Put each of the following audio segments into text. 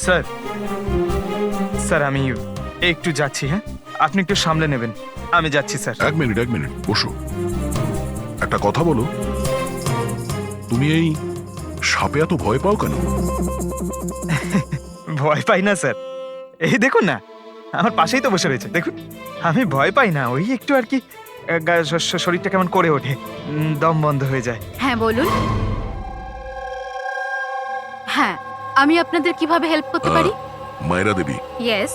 Sir sir আমি একটু যাচ্ছি, হ্যাঁ আপনি একটু সামলে নেবেন, আমি যাচ্ছি স্যার। এক মিনিট বসো। একটা কথা বলো, তুমি এই সাপে এত ভয় পাও কেন? ভয় পাই না স্যার, এই দেখুন না আমার পাশেই তো বসে রয়েছে, দেখুন আমি ভয় পাই না, ওই একটু আর কি শরীরটা কেমন করে ওঠে, দম বন্ধ হয়ে যায়। হ্যাঁ বলুন। হ্যাঁ, আমি আপনাদের কিভাবে হেল্প করতে পারি? মায়েরা দেবী, ইয়েস।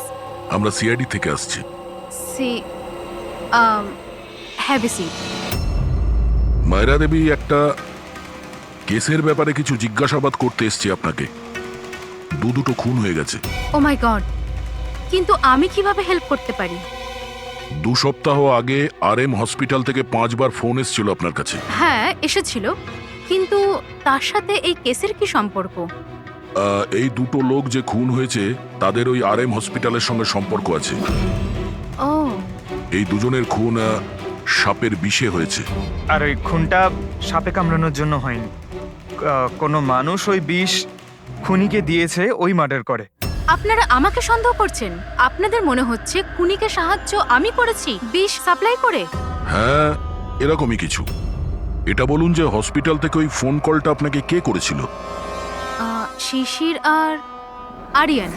আমরা সিআইডি থেকে আসছি। See have a seat. মায়েরা দেবী, একটা কেসের ব্যাপারে কিছু জিজ্ঞাসাবাদ করতে এসছি আপনাকে। দুটো খুন হয়ে গেছে। ও মাই গড, কিন্তু আমি কিভাবে হেল্প করতে পারি? 2 সপ্তাহ আগে RM হসপিটাল থেকে 5 বার ফোন এসেছিল আপনার কাছে। হ্যাঁ এসেছিল, কিন্তু তার সাথে এই কেসের কি সম্পর্ক? এই 2 লোক যে খুন হয়েছে তাদের ওই RM হসপিটালের সঙ্গে সম্পর্ক আছে। ও, এই দুজনের খুন সাপের বিষে হয়েছে। আর ওই খুনটা সাপে কামড়ানোর জন্য হয়নি, কোনো মানুষ ওই বিষ খুনিকে দিয়েছে, ওই মার্ডার করে। আপনারা আমাকে সন্দেহ করছেন? আপনাদের মনে হচ্ছে খুনিকে সাহায্য আমি করেছি বিষ সাপ্লাই করে? হ্যাঁ, এরকমই কিছু। এটা বলুন যে হসপিটাল থেকে ওই ফোন কলটা আপনাকে কে করেছিল? শিশির আর আরিয়ান।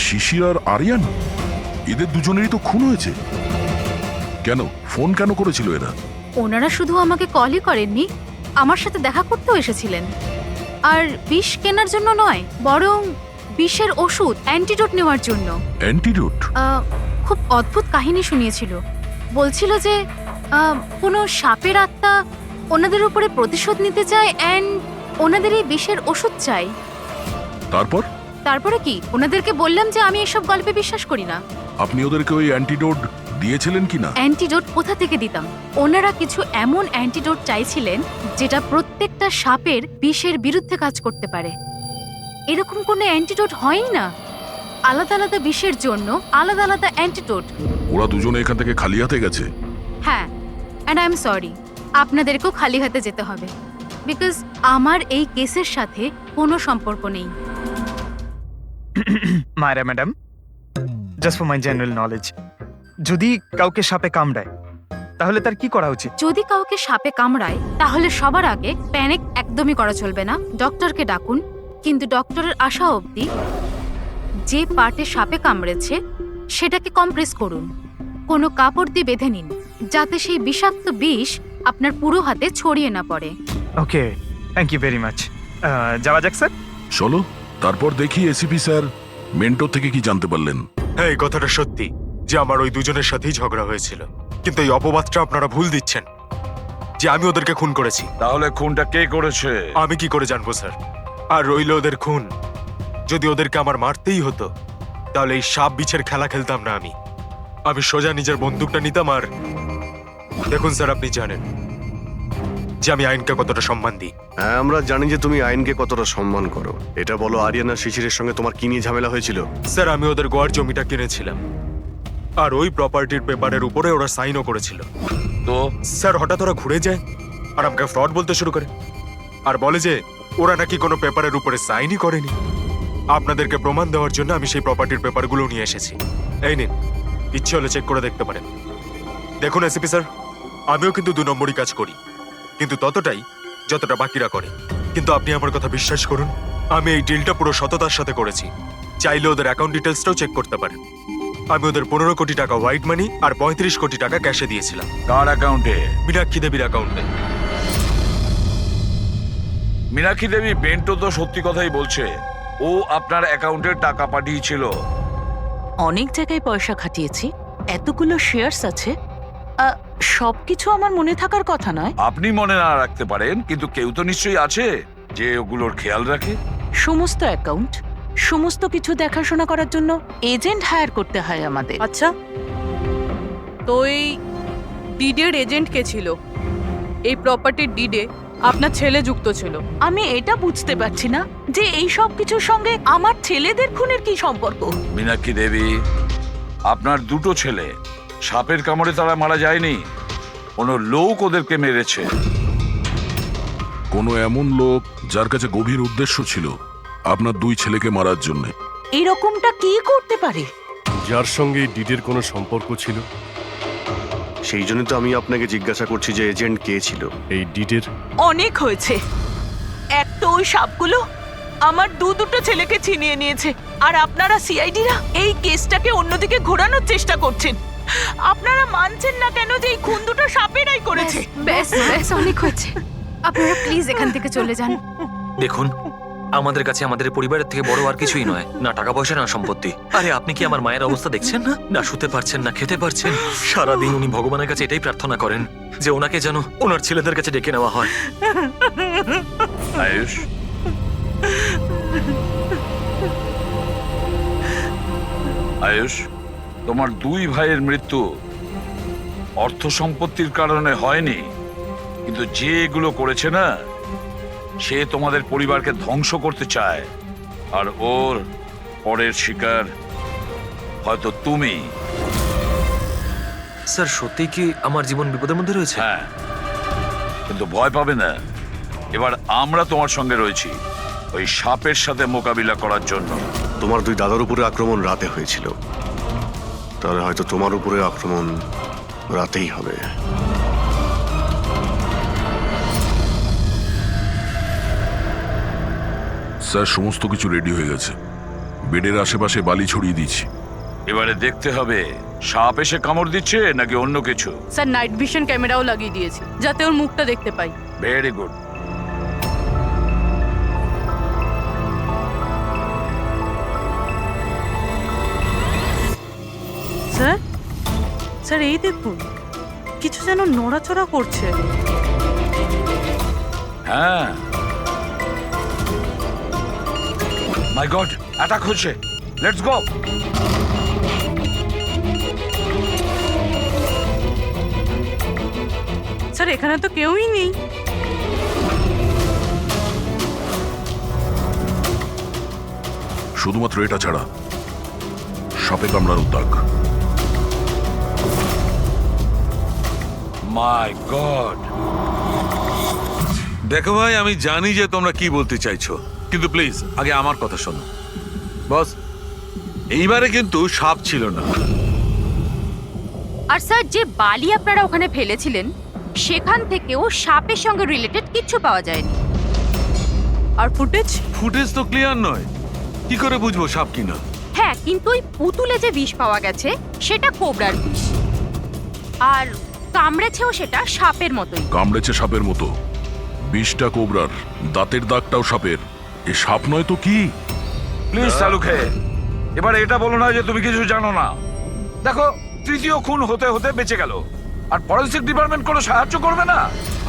শিশির আর আরিয়ান? এদের দুজনেরই তো খুন হয়েছে। কেন ফোন কেন করেছিল এরা? ওনারা শুধু আমাকে কলই করেননি, আমার সাথে দেখা করতেও এসেছিলেন। আর বিষ কেনার জন্য নয়, বরং বিষের ওষুধ অ্যান্টিডোট নেওয়ার জন্য। অ্যান্টিডোট? খুব অদ্ভুত কাহিনী শুনিয়েছিল। বলছিল যে কোনো সাপের আত্মা ওনাদের উপরে প্রতিশোধ নিতে চায় অ্যান্ড ওনাদের এই বিষের ওষুধ চাই। তারপরে কি? ওনাদেরকে বললাম যে আমি এসব গল্পে বিশ্বাস করি না। আপনি ওদেরকে ওই অ্যান্টিডোট দিয়েছিলেন কিনা? অ্যান্টিডোট কোথা থেকে দিতাম? ওনারা কিছু এমন অ্যান্টিডোট চাইছিলেন যেটা প্রত্যেকটা সাপের বিষের বিরুদ্ধে কাজ করতে পারে। এরকম কোনো অ্যান্টিডোট হয়ই না। আলাদা আলাদা বিষের জন্য আলাদা আলাদা অ্যান্টিডোট। ওরা দুজনে এখান থেকে খালি হাতে গেছে? হ্যাঁ, অ্যান্ড আই এম সরি, আপনাদেরকেও খালি হাতে যেতে হবে, বিকজ আমার এই কেসের সাথে কোনো সম্পর্ক নেই। মায়েরা madam, just for my general knowledge, যদি কাউকে সাপে কামড়ায় তাহলে তার কি করা উচিত? যদি কাউকে সাপে কামড়ায় তাহলে সবার আগে প্যানিক একদমই করা চলবে না। ডক্টরকে ডাকুন, কিন্তু ডক্টরের আসা অবধি যে পার্টে সাপে কামড়েছে সেটাকে কম্প্রেস করুন, কোনো কাপড় দিয়ে বেঁধে নিন, যাতে সেই বিষাক্ত বিষ আপনার পুরো হাতে ছড়িয়ে না পড়ে। ওকে, থ্যাংক ইউ ভেরি মাচ। যাওয়া যাক স্যার। চলো, তারপর দেখি এসিপি স্যার মেন্টর থেকে কি জানতে পারলেন। হ্যাঁ, এই কথাটা সত্যি যে আমার ওই দুজনের সাথেই ঝগড়া হয়েছিল, কিন্তু এই অপবাদটা আপনারা ভুল দিচ্ছেন যে আমি ওদেরকে খুন করেছি। তাহলে খুনটা কে করেছে? আমি কি করে জানবো স্যার? আর রইল ওদের খুন, যদি ওদেরকে আমার মারতেই হতো তাহলে এই সাপ বিছের খেলা খেলতাম না। আমি সোজা নিজের বন্দুকটা নিতাম। আর দেখুন স্যার, আপনি জানেন যে আমি আইনকে কতটা সম্মান দিই। হ্যাঁ, আমরা জানি যে তুমি আইনকে কতটা সম্মান করো। এটা বলো, আরিয়ানা শিশিরের সঙ্গে তোমার কি নিয়ে ঝামেলা হয়েছিল? স্যার, আমি ওদের গোয়ার জমিটা কিনেছিলাম, আর ওই প্রপার্টির পেপারের উপরে ওরা সাইনও করেছিল। তো স্যার, হঠাৎ ওরা ঘুরে যায় আর আমাকে ফ্রড বলতে শুরু করে, আর বলে যে ওরা নাকি কোনো পেপারের উপরে সাইনই করেনি। আপনাদেরকে প্রমাণ দেওয়ার জন্য আমি সেই প্রপার্টির পেপারগুলো নিয়ে এসেছি। এই নিন, ইচ্ছে হলে চেক করে দেখতে পারেন। দেখুন এসিপি স্যার, আমিও কিন্তু 2 নম্বরই কাজ করি, কিন্তু ততটাই যতটা বাকিরা করে। কিন্তু আপনি আমার কথা বিশ্বাস করুন, আমি এই ডিলটা পুরো সততার সাথে করেছি। চাইলে ওদের অ্যাকাউন্ট ডিটেলসটাও চেক করতে পারেন। আমি ওদের 15 কোটি টাকা হোয়াইট মানি আর 35 কোটি টাকা ক্যাশে দিয়েছিলাম। কার অ্যাকাউন্টে? মীনাক্ষী দেবীর অ্যাকাউন্টে। মীনাক্ষী দেবী বেন্টো তো সত্যি কথাই বলছে, ও আপনার অ্যাকাউন্টে টাকা পাঠিয়েছিল। অনেক জায়গায় পয়সা খাটিয়েছি, এতগুলো শেয়ার্স আছে, সবকিছু আমার মনে থাকার কথা নয়। আপনি মনে না রাখতে পারেন, কিন্তু কেউ তো নিশ্চয়ই আছে যে ওগুলোর খেয়াল রাখে। সমস্ত অ্যাকাউন্ট, সমস্ত কিছু দেখাশোনা করার জন্য এজেন্ট হায়ার করতে হয় আমাদের। আচ্ছা, তো এই ডিডের এজেন্ট কে ছিল? এই প্রপার্টির ডিডে আপনার ছেলে যুক্ত ছিল। আমি এটা বুঝতে পারছি না যে এই সব কিছুর সঙ্গে আমার ছেলেদের খুনের কি সম্পর্ক। মীনাক্ষী দেবী, আপনার 2 ছেলে সাপের কামড়ে তারা মারা যায়নি, কোনো লোক ওদেরকে মেরেছে। কোনো এমন লোক যার কাছে গভীর উদ্দেশ্য ছিল, আপনার দুই ছেলেকে মারার জন্য। এরকমটা কি করতে পারে? যার সঙ্গে এই ডিডের কোনো সম্পর্ক ছিল, সেই জন্য তো আমি আপনাকে জিজ্ঞাসা করছি যে এজেন্ট কে ছিল। এই ডিডের অনেক হয়েছে। এক তো ওই সাপগুলো আমার দুটো ছেলেকে ছিনিয়ে নিয়েছে, আর আপনারা সিআইডিরা এই কেসটাকে অন্যদিকে ঘোরানোর চেষ্টা করছেন। আপনারা মানছেন না কেন যে এই খুন দুটো সাপেরাই করেছে? ব্যাস ব্যাস অনেক হয়েছে, আপনারা প্লিজ এখান থেকে চলে যান। দেখুন, আমাদের কাছে আমাদের পরিবারের থেকে বড় আর কিছুই নয়, না টাকা পয়সা না সম্পত্তি। আরে আপনি কি আমার মায়ের অবস্থা দেখছেন না? না শুতে পারছেন না খেতে পারছেন। সারাদিন উনি ভগবানের কাছে এটাই প্রার্থনা করেন যে ওনাকে যেন ওনার ছেলেদের কাছে ডেকে নেওয়া হয়। আয়ুষ, আয়ুষ, তোমার দুই ভাইয়ের মৃত্যু অর্থ সম্পত্তির কারণে হয়নি, কিন্তু যে এগুলো করেছে না, সে তোমাদের পরিবারকে ধ্বংস করতে চায়, আর ওর পরের শিকার হয়তো তুমি। স্যার সত্যি কি আমার জীবন বিপদের মধ্যে রয়েছে? হ্যাঁ, কিন্তু ভয় পাবে না, এবার আমরা তোমার সঙ্গে রয়েছি ওই সাপের সাথে মোকাবিলা করার জন্য। তোমার দুই দাদার উপরে আক্রমণ রাতে হয়েছিল, তাহলে হয়তো তোমার উপরে আক্রমণ রাতেই হবে। স্যার সমস্ত কিছু রেডি হয়ে গেছে, বেডের আশেপাশে বালি ছড়িয়ে দিচ্ছি। এবারে দেখতে হবে সাপ এসে কামড় দিচ্ছে নাকি অন্য কিছু। স্যার নাইট ভিশন ক্যামেরাও লাগিয়ে দিয়েছি যাতে ওর মুখটা দেখতে পাই। Very good. স্যার, স্যার এই দেখুন, কিছু যেন নড়াচড়া করছে। হ্যাঁ, মাই গড, অ্যাটাক হচ্ছে। Let's go. স্যার এখানে তো কেউই নেই। শুধুমাত্র এটা ছাড়া সাপে কামড়ানোর দাগ। মাই গড। দেখো ভাই, আমি জানি যে তোমরা কি বলতে চাইছো, কিন্তু প্লিজ আগে আমার কথা শোনো। বস, এইবারে কিন্তু সাপ ছিল না। আর স্যার যে বালি আপনারা ওখানে ফেলেছিলেন সেখান থেকেও সাপের সঙ্গে রিলেটেড কিছু পাওয়া যায়নি। আর ফুটেজ? ফুটেজ তো ক্লিয়ার নয়, কি করে বুঝবো সাপ কিনা? হ্যাঁ, কিন্তু ওই পুতুলে যে বিষ পাওয়া গেছে সেটা কোবরার বিষ, আর কামড়েছেও সেটা সাপের মতোই। কামড়েছে সাপের মতো, বিষটা কোবরার, দাঁতের দাগটাও সাপের। এ সাপ নয় তো কি? প্লিজ সালুখে, এবার এটা বলো না যে তুমি কিছু জানো না। দেখো, তৃতীয় খুন হতে হতে বেঁচে গেল, আর ফরেনসিক ডিপার্টমেন্ট কোনো সাহায্য করবে না।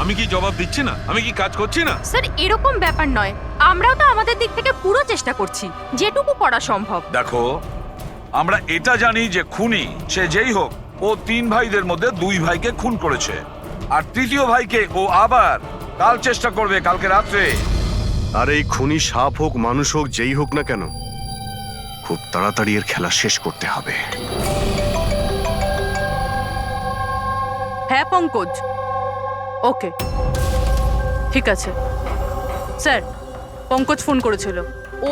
আমি কি জবাব দিচ্ছি না? আমি কি কাজ করছি না? স্যার এরকম ব্যাপার নয়, আমরাও তো আমাদের দিক থেকে পুরো চেষ্টা করছি যেটুকু করা সম্ভব। দেখো, আমরা এটা জানি যে খুনি সে যেই হোক, ও তিন ভাইদের মধ্যে দুই ভাইকে খুন করেছে, আর তৃতীয় ভাইকে ও আবার কাল চেষ্টা করবে, কালকে রাত্রে। আর এই খুনি সাপ হোক মানুষ হোক যেই হোক না কেন, খুব তাড়াতাড়ি এর খেলা শেষ করতে হবে। হ্যাঁ পঙ্কজ, ওকে ঠিক আছে। স্যার পঙ্কজ ফোন করেছিল,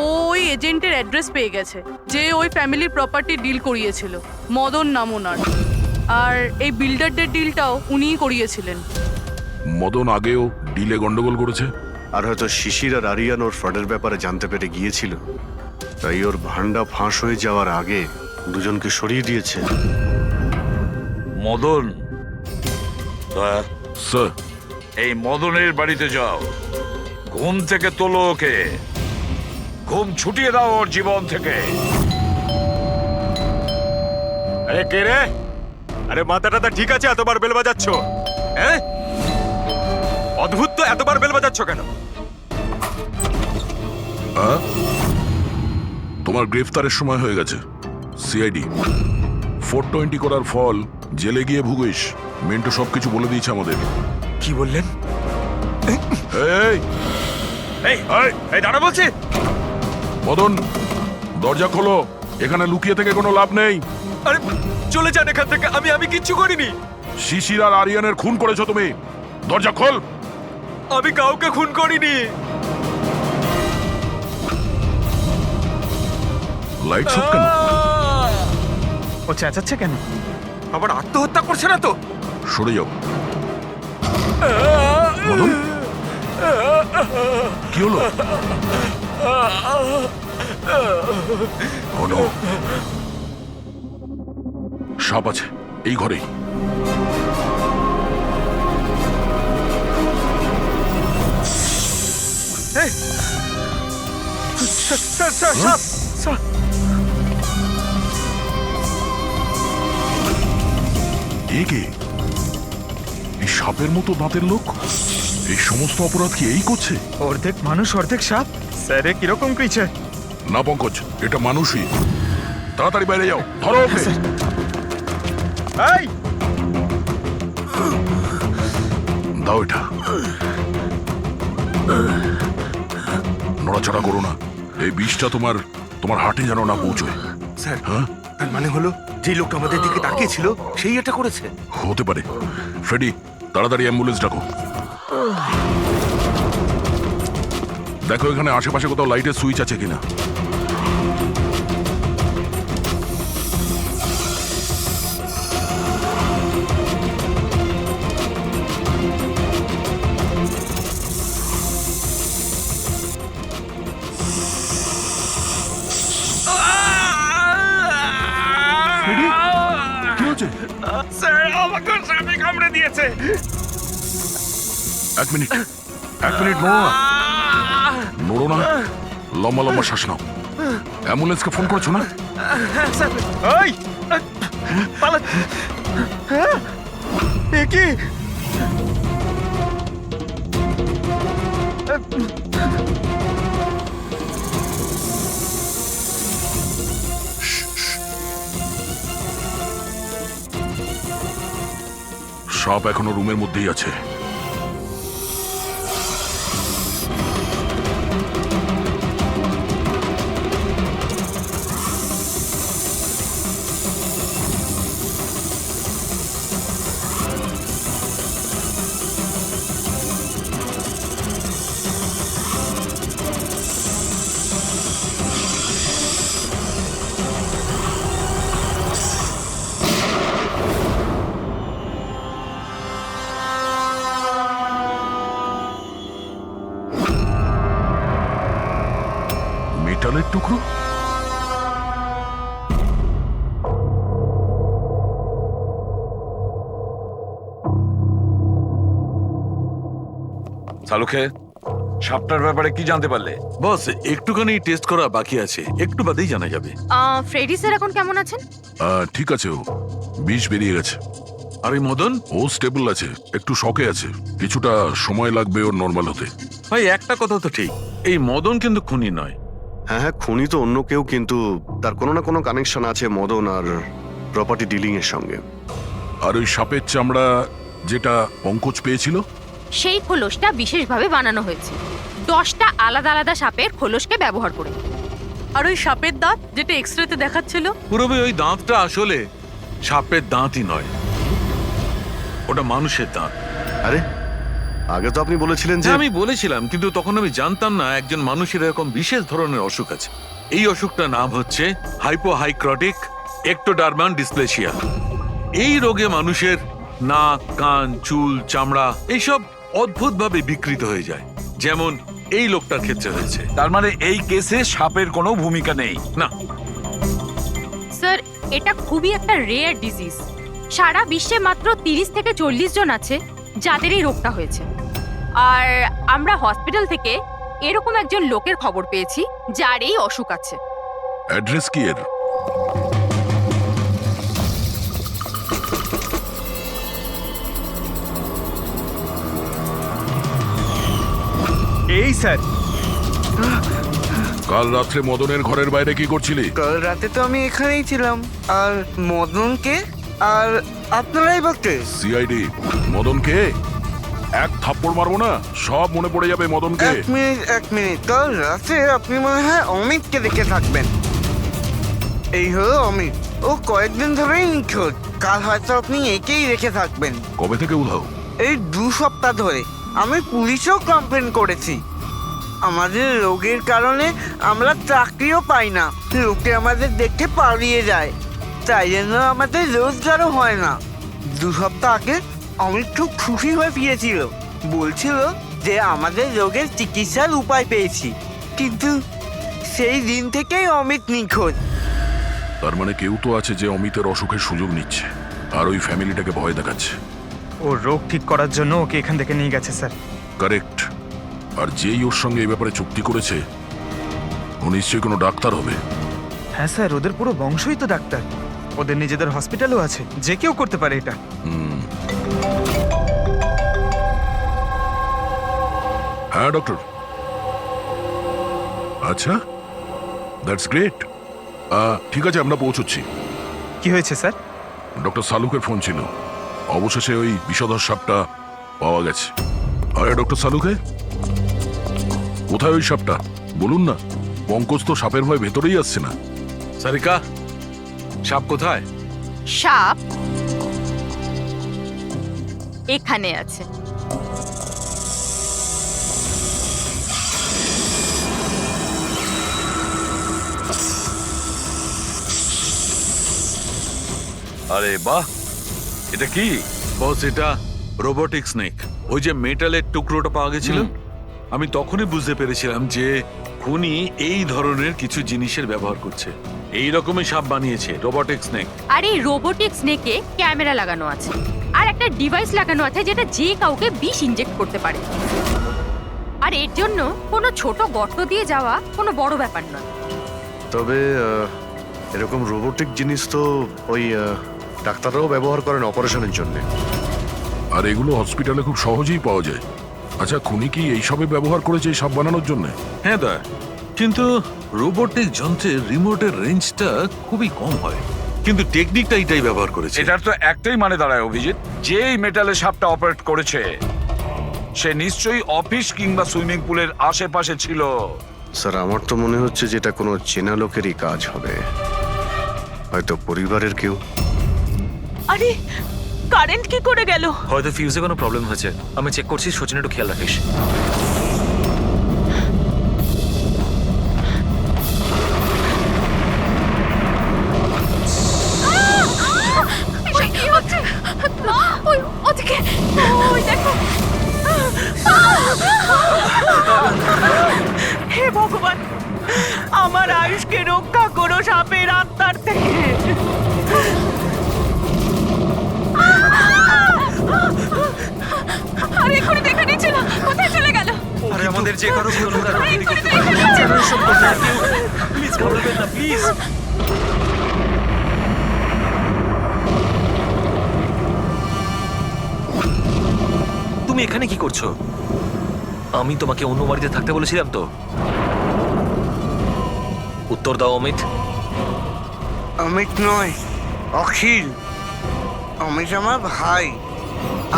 ওই এজেন্টের অ্যাড্রেস পেয়ে গেছে যে ওই ফ্যামিলির প্রপার্টি ডিল করিয়েছিল। মদন নাম ওনার, আর এই বিল্ডারদের ডিলটাও উনিই করিয়েছিলেন। মদন আগেও ডিলে গন্ডগোল করেছে, আর হয়তো শিশির আর আরিয়ান ওর ফ্রডের ব্যাপারে জানতে পেরে গিয়েছিল, তাই ওর ভান্ডা ফাঁস হয়ে যাওয়ার আগে দুজনকে সরিয়ে দিয়েছে। মদন, দয়া, স্যার এই মদনের বাড়িতে যাও, ঘুম থেকে তোলো ওকে, ঘুম ছুটিয়ে দাও ওর জীবন থেকে। আরে কে রে? আরে মাথাটা ঠিক আছে, এতবার বেল বাজাচ্ছ? হ্যাঁ, অদ্ভুত তো, এতবার বেল বাজাচ্ছ কেন? তোমার গ্রেফতারের সময় হয়ে গেছে। সিআইডি 420 করার ফল জেলে গিয়ে ভুগিস। মেন্টো সবকিছু বলে দিয়েছে আমাদের। কি বললেন? এই এই এই দাঁড়া বলছি। মদন, দরজা খোলো, এখানে লুকিয়ে থেকে কোনো লাভ নেই। আরে চলে যান এখান থেকে, আমি কিচ্ছু করিনি। শিশির আর আরিয়ানের খুন করেছো তুমি, দরজা খোল। আমি কাউকে খুন করিনি। লাইট সব কেন? ও চেঁচাচ্ছে কেন? আবার আত্মহত্যা করছে না তো? সরে যাও। মদন, কি হলো? Oh no! সাপ আছে এই ঘরেই। এ কে? এই সাপের মতো দাঁতের লোক এই সমস্ত অপরাধ কি এই করছে? অর্ধেক মানুষ অর্ধেক সাপ। স্যার এ কিরকম ক্রিচার? না পঙ্কজ, এটা মানুষই। তাড়াতাড়ি বাইরে যাও, ধরো ওকে। এই দাও এটা। নড়াচড়া করো না, এই বিষটা তোমার তোমার হার্টে যেন না পৌঁছয়। স্যার, হ্যাঁ, তার মানে হলো যে লোকটা আমাদের দিকে তাকিয়েছিল সেই এটা করেছে। হতে পারে। ফ্রেডি, তাড়াতাড়ি অ্যাম্বুলেন্স ডাকো। দেখো এখানে আশেপাশে কোথাও লাইটের সুইচ আছে কিনা। ফ্রেডি, কি হচ্ছে? স্যার আমাকে সাপে কামড়ে দিয়েছে। এক মিনিট নড়ো না, নড়ো না। লম্বা লম্বা শ্বাস নাও। অ্যাম্বুলেন্সকে ফোন করেছো না? এই পালা। হ্যাঁ, এ কি? সাপ এখনো রুমের মধ্যেই আছে। মেটালের টুকরো? সালুখে, সাপটার ব্যাপারে কি জানতে পারলে? বস, একটুখানি টেস্ট করা বাকি আছে, একটু বাদেই জানা যাবে। ফ্রেডি স্যার এখন কেমন আছেন? ঠিক আছে, ও বিষ বেরিয়ে গেছে। আর এই মদন? ও স্টেবল আছে, একটু শকে আছে, কিছুটা সময় লাগবে ওর নর্মাল হতে। ভাই একটা কথা তো ঠিক, এই মদন কিন্তু খুনি নয়। হ্যাঁ হ্যাঁ, খুনি তো অন্য কেউ, কিন্তু তার কোনো না কোনো কানেকশন আছে মদন আর প্রপার্টি ডিলিং এর সঙ্গে। আর ওই সাপের চামড়া যেটা পঙ্কজ পেয়েছিল, সেই খোলসটা বিশেষভাবে বানানো হয়েছে 10টা আলাদা আলাদা সাপের খোলসকে ব্যবহার করে। আর ওই সাপের দাঁত যেটা এক্সরেতে দেখাচ্ছিল, পুরোপুরি ওই দাঁতটা আসলে সাপের দাঁতই নয়, ওটা মানুষের দাঁত। আরে আগে তো আপনি বলেছিলেন যে আমি বলেছিলাম, কিন্তু তখন আমি জানতাম না একজন মানুষের এরকম বিশেষ ধরনের অসুখ আছে। এই অসুখটার নাম হচ্ছে হাইপোহাইক্রটিক একটোডার্মান ডিসপ্লেসিয়া। এই রোগে মানুষের নাক, কান, চুল, চামড়া এইসব অদ্ভুতভাবে বিকৃত হয়ে যায়, যেমন এই লোকটার ক্ষেত্রে হয়েছে। তার মানে এই কেসে সাপের কোনো ভূমিকা নেই? না স্যার, এটা খুবই একটা রেয়ার ডিজিজ। সারা বিশ্বে মাত্র 30 থেকে 40 জন আছে যাদের এই রোগটা হয়েছে। আর আমরা হসপিটাল থেকে এরকম একজন লোকের খবর পেয়েছি যার এই অসুখ আছে। অ্যাড্রেস কি এর? এই স্যার, কাল রাত্রে মদনের ঘরের বাইরে কি করছিলি? কাল রাতে তো আমি এখানেই ছিলাম। আর মদনকে আর আপনারাই বলতে সিআইডি। মদনকে এক থাপ্পড় মারবো না, সব মনে পড়ে যাবে মদনকে। এক মিনিট, কাল রাতে আপনি মনে হয় অমিতকে দেখে থাকবেন। এই হলো অমিত, ও কয়েকদিন ধরেই নিখোঁজ। কাল হয়তো আপনি একেই রেখে থাকবেন। কবে থেকে উধাও? এই 2 সপ্তাহ ধরে। আমি পুলিশেও কমপ্লেন করেছি। আমাদের রোগের কারণে আমরা চাকরিও পাই না, লোকে আমাদের দেখে পালিয়ে যায়, তাই জন্য আমাদের রোজগারও হয় না। 2 সপ্তাহ আগে অমিত খুব খুশি হয়ে ফিরেছিল, বলছিল যে আমাদের রোগের চিকিৎসার উপায় পেয়েছি, কিন্তু সেই দিন থেকেই অমিত নিখোঁজ। তার মানে কেউ তো আছে যে অমিতের অসুখের সুযোগ নিচ্ছে আর ওই ফ্যামিলিটাকে ভয় দেখাচ্ছে। ওর রোগ ঠিক করার জন্য ওকে এখান থেকে নিয়ে গেছে স্যার। কারেক্ট। আর যেই ওর সঙ্গে এই ব্যাপারে চুক্তি করেছে ও নিশ্চয়ই কোনো ডাক্তার হবে। হ্যাঁ স্যার, ওদের পুরো বংশই তো ডাক্তার, ওদের নিজেদের হসপিটালও আছে, যে কেউ করতে পারে এটা। হ্যাঁ ডক্টর। আচ্ছা, দ্যাটস গ্রেট। ঠিক আছে, আমরা পৌঁছচ্ছি। কি হয়েছে স্যার? ডক্টর সালুকের ফোন ছিল, অবশেষে ওই বিষধর সাপটা পাওয়া গেছে। আরে ডক্টর সালুকে, কোথায় ওই সাপটা বলুন না? পঙ্কজ তো সাপের ভয় ভেতরেই আসছে না। সারিকা, সাপ কোথায়? সাপ এখানে আছে। আরে বাহ, এটা কি? বস, এটা রোবোটিক স্নেক। ওই যে মেটালের টুকরোটা পাওয়া গেছিল, আমি তখনই বুঝতে পেরেছিলাম যে খুনি এই ধরনের কিছু জিনিসের ব্যবহার করছে। এই রকমই সাপ বানিয়েছে, রোবোটিক স্নেক। আর এই রোবোটিক স্নেকে ক্যামেরা লাগানো আছে আর একটা ডিভাইস লাগানো আছে যেটা যে কাউকে বিষ ইনজেক্ট করতে পারে। আর এর জন্য কোনো ছোট গর্ত দিয়ে যাওয়া কোনো বড় ব্যাপার নয়। তবে এরকম রোবোটিক জিনিস তো ওই ডাক্তাররাও ব্যবহার করেন অপারেশনের জন্য। আর এগুলো হসপিটালে খুব সহজেই পাওয়া যায়। আচ্ছা, খুনি কি এইসবে ব্যবহার করেছে এই সাপ বানানোর জন্য? হ্যাঁ দা, কিন্তু রোবোটিক যন্ত্রের রিমোটের রেঞ্জটা খুবই কম হয়, কিন্তু টেকনিকটা এটাই ব্যবহার করেছে। এটার তো একটাই মানে দাঁড়ায় অভিজিৎ, যেই মেটালের সাপটা অপারেট করেছে সে নিশ্চয়ই অফিস কিংবা সুইমিং পুলের আশেপাশে ছিল। স্যার, আমার তো মনে হচ্ছে যে এটা কোনো চেনা লোকেরই কাজ হবে, হয়তো পরিবারের কেউ। আরে কারেন্ট কি করে গেল? হয়তো ফিউজে কোনো প্রবলেম হয়েছে। আমি চেক করছি, সচিন একটু খেয়াল রাখিস। হে ভগবান, আমার আয়ুষকে রক্ষা করো সাপের আত্মার থেকে। আরে এক্ষুনি দেখে নিচ্ছিল, কোথায় চলে গেল? আরে আমাদের যে কারো প্লিজ বলবেন না, প্লিজ। তুমি এখানে কি করছো? আমি তোমাকে অন্য বাড়িতে থাকতে বলেছিলাম তো। উত্তর দাও অমিত। অমিত নয়, অখিল। অমিত আমার ভাই,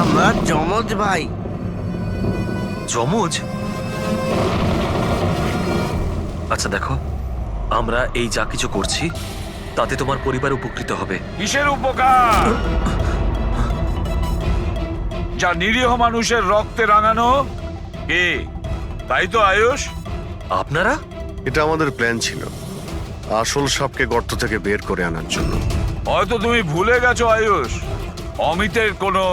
আমরা যমজ ভাই। যমজ? আচ্ছা দেখো, আমরা এই যা কিছু করছি তাতে তোমার পরিবার উপকৃত হবে। কিসের উপকার? যা নিরীহ মানুষের রক্তে রাঙানো। কে? তাই তো আয়ুষ? আপনারা? এটা আমাদের প্ল্যান ছিল, আসল সাপকে গর্ত থেকে বের করে আনার জন্য। হয়তো তুমি ভুলে গেছো আয়ুষ, অমিতের কোনো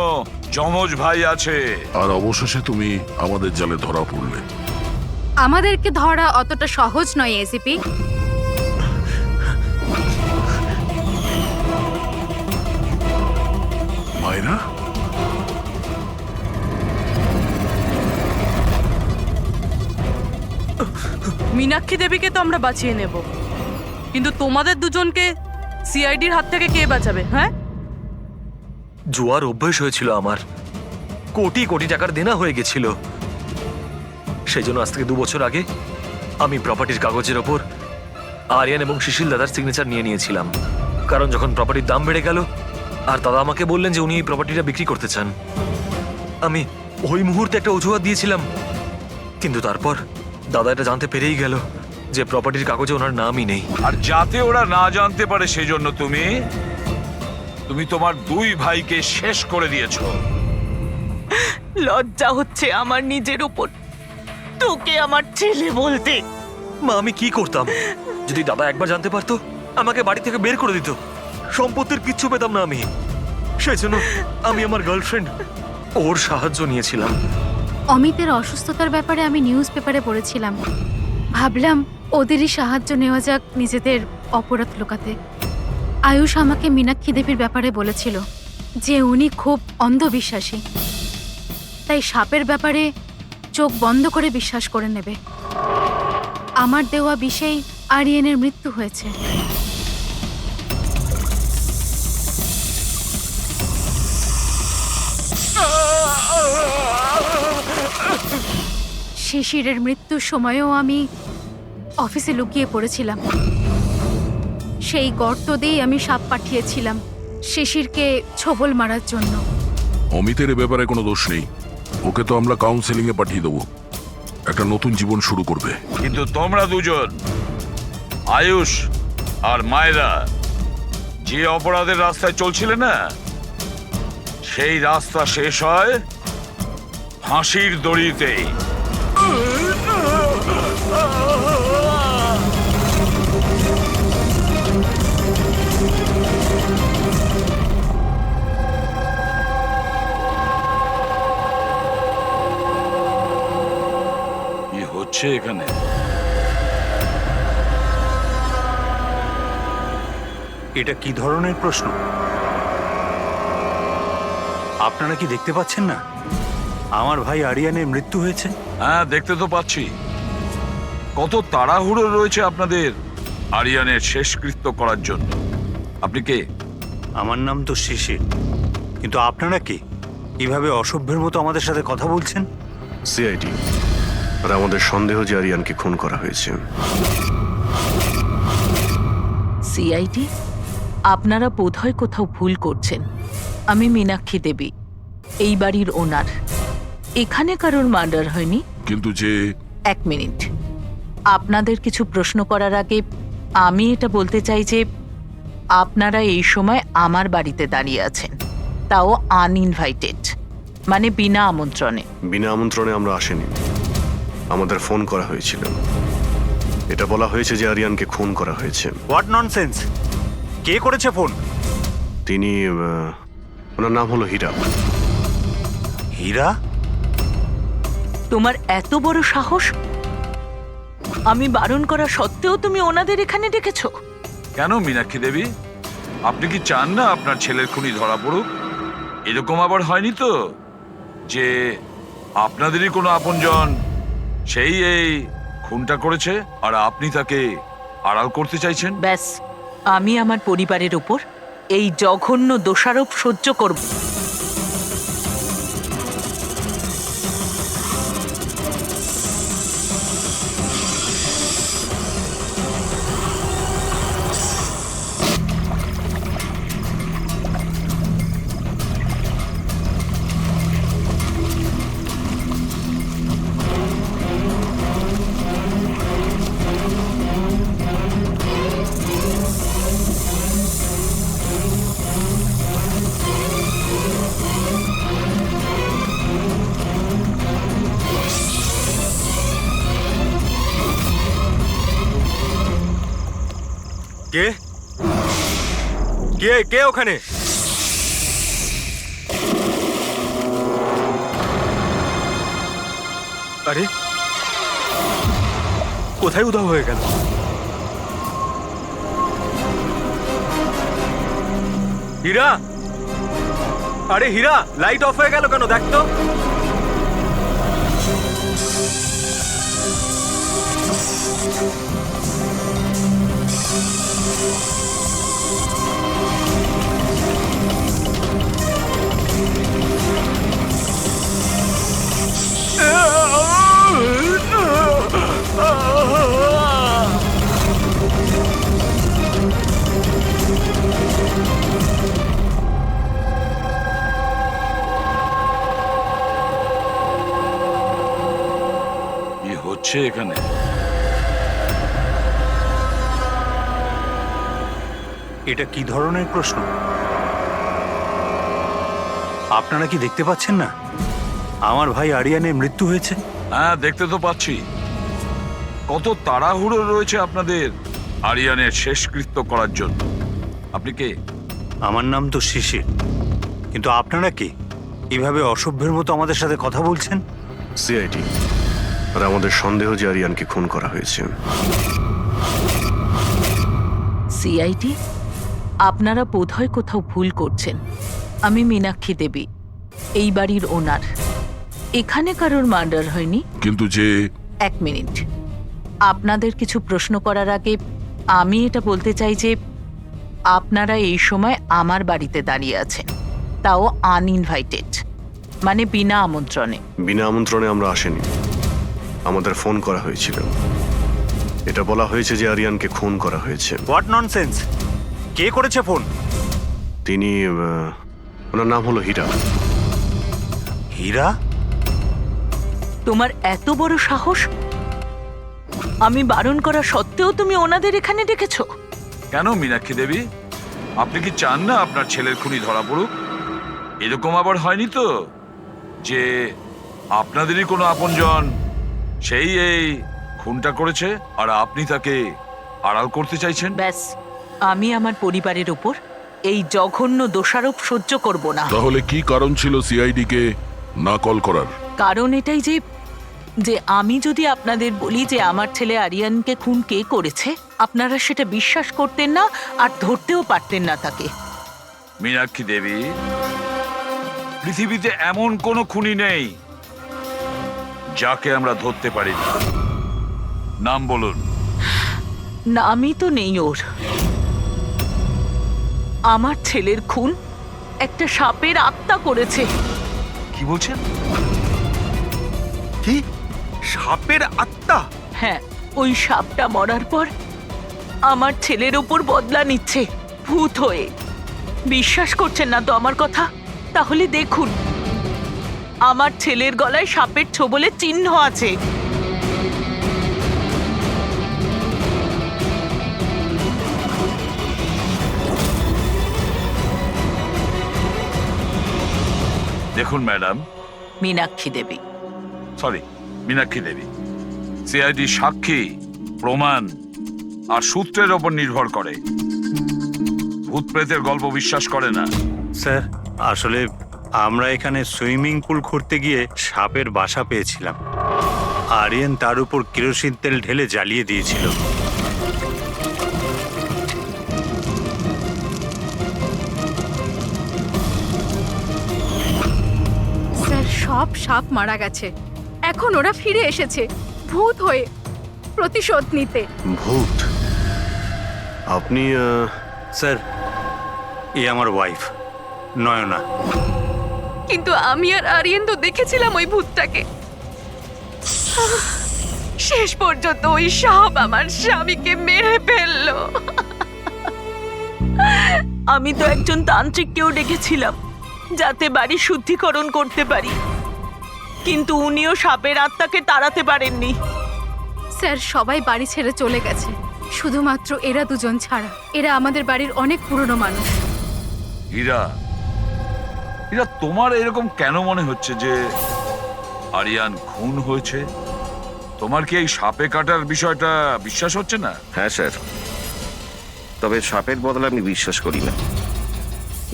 যমজ ভাই আছে। আর অবশেষে তুমি আমাদের জালে ধরা পড়লে। আমাদেরকে ধরা অতটা সহজ নয় এসিপি। মায়েরা, মীনাক্ষী দেবীকে তো আমরা বাঁচিয়ে নেব, কিন্তু তোমাদের দুজনকে সিআইডির হাত থেকে কে বাঁচাবে? হ্যাঁ, জুয়ার অভ্যেস হয়েছিল আমার, কোটি কোটি টাকার দেনা হয়ে গেছিল। সেই জন্য আজ থেকে 2 বছর আগে আমি প্রপার্টির কাগজের ওপর আরিয়ান এবং সুশীল দাদার সিগনেচার নিয়ে নিয়েছিলাম। কারণ যখন প্রপার্টির দাম বেড়ে গেল আর দাদা আমাকে বললেন যে উনি এই প্রপার্টিটা বিক্রি করতে চান, আমি ওই মুহূর্তে একটা অজুহাত দিয়েছিলাম। কিন্তু তারপর দাদা এটা জানতে পেরেই গেল যে প্রপার্টির কাগজে ওনার নামই নেই। আর যাতে ওরা না জানতে পারে সেজন্য তুমি তোমার 2 ভাইকে শেষ করে দিয়েছো। লজ্জা হচ্ছে আমার নিজের উপর। তোকে আমার ছেলে বলতে। মা আমি কি করতাম যদি দাদা একবার জানতে পারতো? আমাকে বাড়ি থেকে বের করে দিত, সম্পত্তির কিচ্ছু পেতাম না আমি। সেই জন্য আমি আমার গার্লফ্রেন্ড ওর সাহায্য নিয়েছিলাম। অমিতের অসুস্থতার ব্যাপারে আমি নিউজ পেপারে পড়েছিলাম, ভাবলাম ওদেরই সাহায্য নেওয়া যাক নিজেদের অপরাধ লুকাতে। আয়ুষ আমাকে মীনাক্ষী দেবীর ব্যাপারে বলেছিল যে উনি খুব অন্ধবিশ্বাসী, তাই সাপের ব্যাপারে চোখ বন্ধ করে বিশ্বাস করে নেবে। আমার দেওয়া বিষেই আরিয়ানের মৃত্যু হয়েছে। শিশিরের মৃত্যুর সময়ও আমি অফিসে লুকিয়ে পড়েছিলাম। সেই গর্ত দিয়েই আমি সাপ পাঠিয়েছিলাম শিশিরকে ছোবল মারার জন্য। অমিতের এ ব্যাপারে কোনো দোষ নেই, ওকে তো আমরা কাউন্সেলিং এ পাঠিয়ে দেবো, একটা নতুন জীবন শুরু করবে। কিন্তু তোমরা দুজন, আয়ুষ আর মায়েরা, যে অপরাধের রাস্তায় চলছিলে না, সেই রাস্তা শেষ হয় ফাঁসির দড়িতেই। কি হচ্ছে এখানে? এটা কি ধরনের প্রশ্ন? আপনারা কি দেখতে পাচ্ছেন না আমার ভাই আরিয়ানের মৃত্যু হয়েছে? হ্যাঁ, দেখতে তো পাচ্ছি। কত তাড়াহুড়ো রয়েছে আপনাদের আরিয়ানের শেষকৃত্য করার জন্য। আপনি কে? আমার নাম তো শিশির, কিন্তু আপনারা কি কিভাবে অসভ্যের মতো আমাদের সাথে কথা বলছেন? সিআইডি, আর আমাদের সন্দেহ যে আরিয়ানকে খুন করা হয়েছে। সিআইডি, আপনারা বোধহয় কোথাও ভুল করছেন। আমি মীনাক্ষী দেবী, এই বাড়ির ওনার। এখানে কারোর মার্ডার হয়নি। কিন্তু যে... এক মিনিট, আপনাদের কিছু প্রশ্ন করার আগে আমি এটা বলতে চাই যে আপনারা এই সময় আমার বাড়িতে দাঁড়িয়ে আছেন, তাও আনইনভাইটেড, মানে বিনা আমন্ত্রণে। বিনা আমন্ত্রণে আমরা আসিনি, আমাদের ফোন করা হয়েছিল। এটা বলা হয়েছে যে আরিয়ানকে খুন করা হয়েছে। What nonsense! কে করেছে ফোন? তিনি ওনার নাম হলো হীরা। হীরা? তোমার এত বড় সাহস! আমি বারণ করা সত্ত্বেও তুমি ওনাদের এখানে ডেকেছো? কেন মীনাক্ষী দেবী, আপনি কি চান না আপনার ছেলের খুনি ধরা পড়ুক? এরকম আবার হয়নি তো যে আপনাদেরই কোনো আপনজন সেই এই খুনটা করেছে আর আপনি তাকে আড়াল করতে চাইছেন? ব্যাস, আমি আমার পরিবারের উপর এই জঘন্য দোষারোপ সহ্য করব। কে কে কে ওখানে? আরে, কোথায় উধাও হয়ে গেল? হীরা, আরে হীরা, লাইট অফ হয়ে গেল কেন? দেখ তো। কি হচ্ছে এখানে? এটা কি ধরনের প্রশ্ন? আপনারা কি দেখতে পাচ্ছেন না আমার ভাই আরিয়ানের মৃত্যু হয়েছে? হ্যাঁ, দেখতে তো পাচ্ছি কত তাড়াহুড়ো রয়েছে আপনাদের আরিয়ানের শেষকৃত্য করার জন্য। আপনি কে? আমার নাম তো শিশির, কিন্তু আপনারা কি এভাবে অসভ্যের মতো আমাদের সাথে কথা বলছেন? সিআইডি, আর আমাদের সন্দেহ যে আরিয়ানকে খুন করা হয়েছে। সিআইডি, আপনারা বোধহয় কোথাও ভুল করছেন। আমি মীনাক্ষী দেবী, এই বাড়ির ওনার। এখানে কারোর মার্ডার হয়নি। কিন্তু যে 1 মিনিট, আপনাদের কিছু প্রশ্ন করার আগে আমি এটা বলতে চাই যে আপনারা এই সময় আমার বাড়িতে দাঁড়িয়ে আছেন, তাও আনইনভাইটেড, মানে বিনা আমন্ত্রণে। বিনা আমন্ত্রণে আমরা আসেনি, আমাদের ফোন করা হয়েছিল। এটা বলা হয়েছে যে আরিয়ানকে খুন করা হয়েছে। What nonsense! কে করেছে ফোন? তিনি ওনার নাম হলো হীরা। হীরা? তোমার এত বড় সাহস! আমি বারণ করা সত্ত্বেও তুমি ওনাদের এখানে ডেকেছো? কেন মীনাক্ষী দেবী, আপনি কি চান না আপনার ছেলের খুনি ধরা পড়ুক? এরকম আবার হয়নি তো যে আপনাদেরই কোনো আপনজন সেই এই খুনটা করেছে আর আপনি তাকে আড়াল করতে চাইছেন? ব্যাস, আমি আমার পরিবারের উপর এই জঘন্য দোষারোপ সহ্য করব না। তাহলে কি কারণ ছিল সিআইডি কে না কল করার? কারণ এটাই যে যে আমি যদি আপনাদের বলি যে আমার ছেলে আরিয়ানকে খুন কে করেছে, আপনারা সেটা বিশ্বাস করতেন না আর ধরতেও পারতেন না তাকে। মীনাক্ষী দেবী, পৃথিবীতে এমন কোনো খুনি নেই যাকে আমরা ধরতে পারি না। নাম বলুন। নামই তো নেই ওর। আমার ছেলের খুন একটা সাপের আত্মা করেছে। কি বলছেন? কি? সাপের আত্মা? হ্যাঁ, ওই সাপটা মরার পর আমার ছেলের উপর বদলা নিচ্ছে ভূত হয়ে। বিশ্বাস করছেন না তো আমার কথা? তাহলে দেখুন, আমার ছেলের গলায় সাপের ছোবলের চিহ্ন আছে। দেখুন ম্যাডাম, মীনাক্ষী দেবী। সরি, মীনাক্ষী দেবী, সিআইডি সাক্ষী, প্রমাণ আর সূত্রের ওপর নির্ভর করে। ভূত প্রেতের গল্প বিশ্বাস করে না। স্যার, আসলে আমরা এখানে সুইমিং পুল খুঁড়তে গিয়ে সাপের বাসা পেয়েছিলাম। আরিয়ান তার উপর কেরোসিন তেল ঢেলে জ্বালিয়ে দিয়েছিল। স্যার, সব সাপ মারা গেছে, এখন ওরা ফিরে এসেছে ভূত হয়ে প্রতিশোধ নিতে। ভূত? আপনি স্যার, এ আমার ওয়াইফ নয়না। কিন্তু আমি আর আরিয়ান তো দেখেছিলাম ওই ভূতটাকে। শেষ পর্যন্ত ওই সাপ আমার স্বামীকে মেরে ফেললো। আমি তো একজন তান্ত্রিককেও ডেকেছিলাম যাতে বাড়ি শুদ্ধিকরণ করতে পারি, কিন্তু উনিও সাপের আত্মাকে তাড়াতে পারেননি। স্যার, সবাই বাড়ি ছেড়ে চলে গেছে, শুধুমাত্র এরা দুজন ছাড়া। এরা আমাদের বাড়ির অনেক পুরনো মানুষ। হীরা, হীরা, তোমার এরকম কেন মনে হচ্ছে যে আরিয়ান খুন হয়েছে? তোমার কি এই সাপে কাটার বিষয়টা বিশ্বাস হচ্ছে না? হ্যাঁ স্যার, তবে সাপের বদলে আমি বিশ্বাস করি না।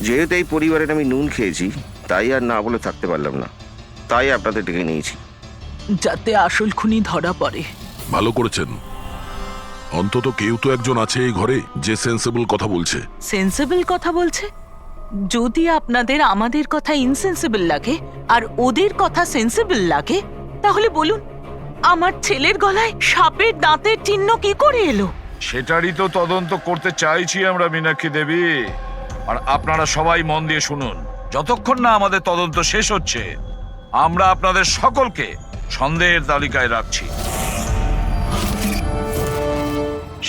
যেহেতু এই পরিবারের আমি নুন খেয়েছি, তাই আর না বলে থাকতে পারলাম না, তাই আপনাদের ডেকে নিয়েছি। যাতে আসল খুনি ধরা পড়ে। ভালো করেছেন, অন্তত কেউ তো একজন আছে এই ঘরে যে সেন্সেবল কথা বলছে। সেন্সিবল কথা বলছে? যদি আপনাদের আমাদের কথা ইনসেন্সিবল লাগে আর ওদের কথা সেন্সিবল লাগে, তাহলে বলুন আমার ছেলের গলায় সাপের দাঁতের চিহ্ন কি করে এলো? সেটারই তো তদন্ত করতে চাইছি আমরা মীনাক্ষী দেবী। আর আপনারা সবাই মন দিয়ে শুনুন, যতক্ষণ না আমাদের তদন্ত শেষ হচ্ছে আমরা আপনাদের সকলকে সন্দেহের তালিকায় রাখছি।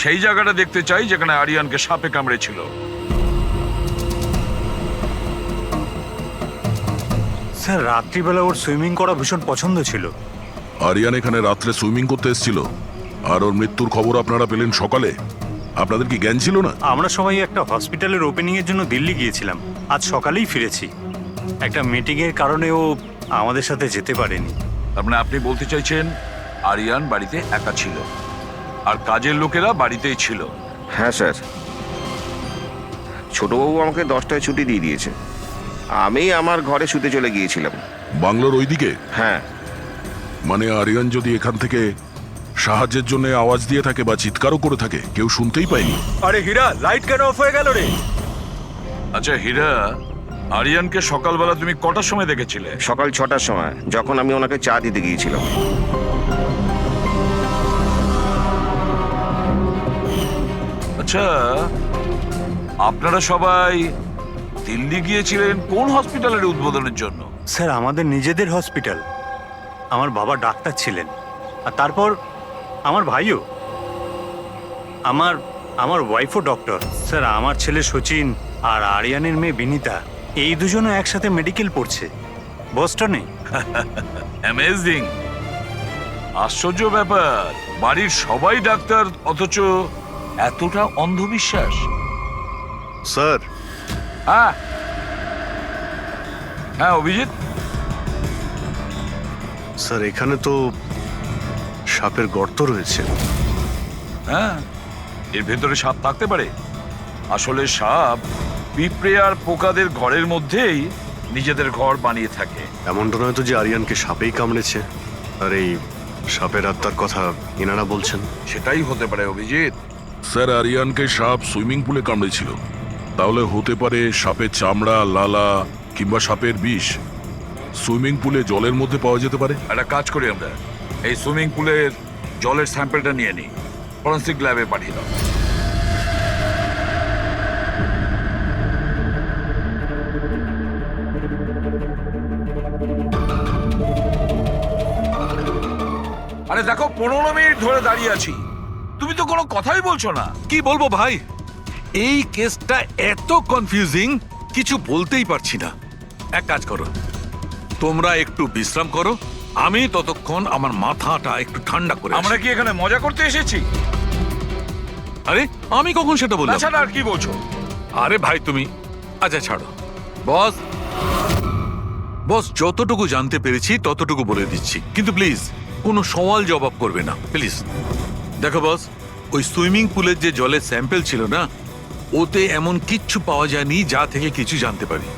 সেই জায়গাটা দেখতে চাই যেখানে আরিয়ানকে সাপে কামড়েছিল। স্যার, রাত্রিবেলা ওর সুইমিং করা ভীষণ পছন্দ ছিল। আরিয়ান এখানে রাত্রে সুইমিং করতে এসেছিল আর ওর মৃত্যুর খবর আপনারা পেলেন সকালে। আপনাদের কি জ্ঞান ছিল না? আমরা সবাই একটা হসপিটালের ওপেনিং এর জন্য দিল্লি গিয়েছিলাম, আজ সকালেই ফিরেছি। একটা মিটিং এর কারণে ও আমাদের সাথে যেতে পারেনি। তার মানে আপনি বলতে চাইছেন আরিয়ান বাড়িতে একা ছিল আর কাজের লোকেরা বাড়িতেই ছিল? হ্যাঁ স্যার, ছোটবাবু আমাকে 10টায় ছুটি দিয়ে দিয়েছে। আমি আমার ঘরে শুতে চলে গিয়েছিলাম। বাংলোর ওইদিকে? হ্যাঁ। মানে আরিয়ান যদি এখান থেকে সাহায্যের জন্য আওয়াজ দিয়ে থাকে বা চিৎকারও করে থাকে, কেউ শুনতেই পায়নি? আরে হীরা, লাইট কেন অফ হয়ে গেল রে? আচ্ছা হীরা, আরিয়ানকে সকালবেলা তুমি কটার সময় দেখেছিলে? সকাল 6টার সময়, যখন আমি ওনাকে চা দিতে গিয়েছিলাম। আচ্ছা, আপনারা সবাই দিল্লি গিয়েছিলেন কোন হসপিটালের উদ্বোধনের জন্য? স্যার, আমাদের নিজেদের হসপিটাল। আমার বাবা ডাক্তার ছিলেন, আর তারপর আমার ভাইও, আমার ওয়াইফও ডক্টর। স্যার, আমার ছেলে সচিন আর আরিয়ানের মেয়ে বিনীতা, এই দুজনও একসাথে মেডিকেল পড়ছে বস্টনে। অ্যামেজিং, আশ্চর্য ব্যাপার। বাড়ির সবাই ডাক্তার, অথচ এতটা অন্ধবিশ্বাস। স্যার। হ্যাঁ হ্যাঁ অভিজিৎ। স্যার, এখানে তো সাপের গর্ত রয়েছে। হ্যাঁ, এর ভেতরে সাপ থাকতে পারে। আসলে সাপ পিঁপড়ে আর পোকাদের ঘরের মধ্যেই নিজেদের ঘর বানিয়ে থাকে। এমনটা নয় তো যে আরিয়ানকে সাপেই কামড়েছে, আর এই সাপের আত্মার কথা এনারা বলছেন? সেটাই হতে পারে অভিজিৎ। স্যার, আরিয়ানকে সাপ সুইমিং পুলে কামড়েছিল, তাহলে হতে পারে সাপের চামড়া, লালা কিংবা সাপের বিষ সুইমিং পুলে জলের মধ্যে পাওয়া যেতে পারে। একটা কাজ করি আমরা, এই সুইমিং পুলের জলের স্যাম্পলটা নিয়ে নিই, ফরেন্সিক ল্যাবে পাঠিয়ে দাও। আরে দেখো, 15 মিনিট ধরে দাঁড়িয়ে আছি, তুমি তো কোনো কথাই বলছো না। কি বলবো ভাই, এই কেসটা এত কনফিউজিং, কিছু বলতেই পারছি না। এক কাজ করো, তোমরা একটু বিশ্রাম করো, আমি ততক্ষণ আমার মাথাটা একটু ঠান্ডা করে আসি। আমরা কি এখানে মজা করতে এসেছি? আরে আমি কখন সেটা বললাম? তাছাড়া আর কি বলছো? আরে ভাই তুমি, আচ্ছা ছাড়ো। বস, বস যতটুকু জানতে পেরেছি ততটুকু বলে দিচ্ছি, কিন্তু প্লিজ কোনো সওয়াল জবাব করবে না প্লিজ। দেখো বস, ওই সুইমিং পুলের যে জলের স্যাম্পল ছিল না, ওতে এমন কিচ্ছু পাওয়া যায়নি যা থেকে কিছু জানতে পারি।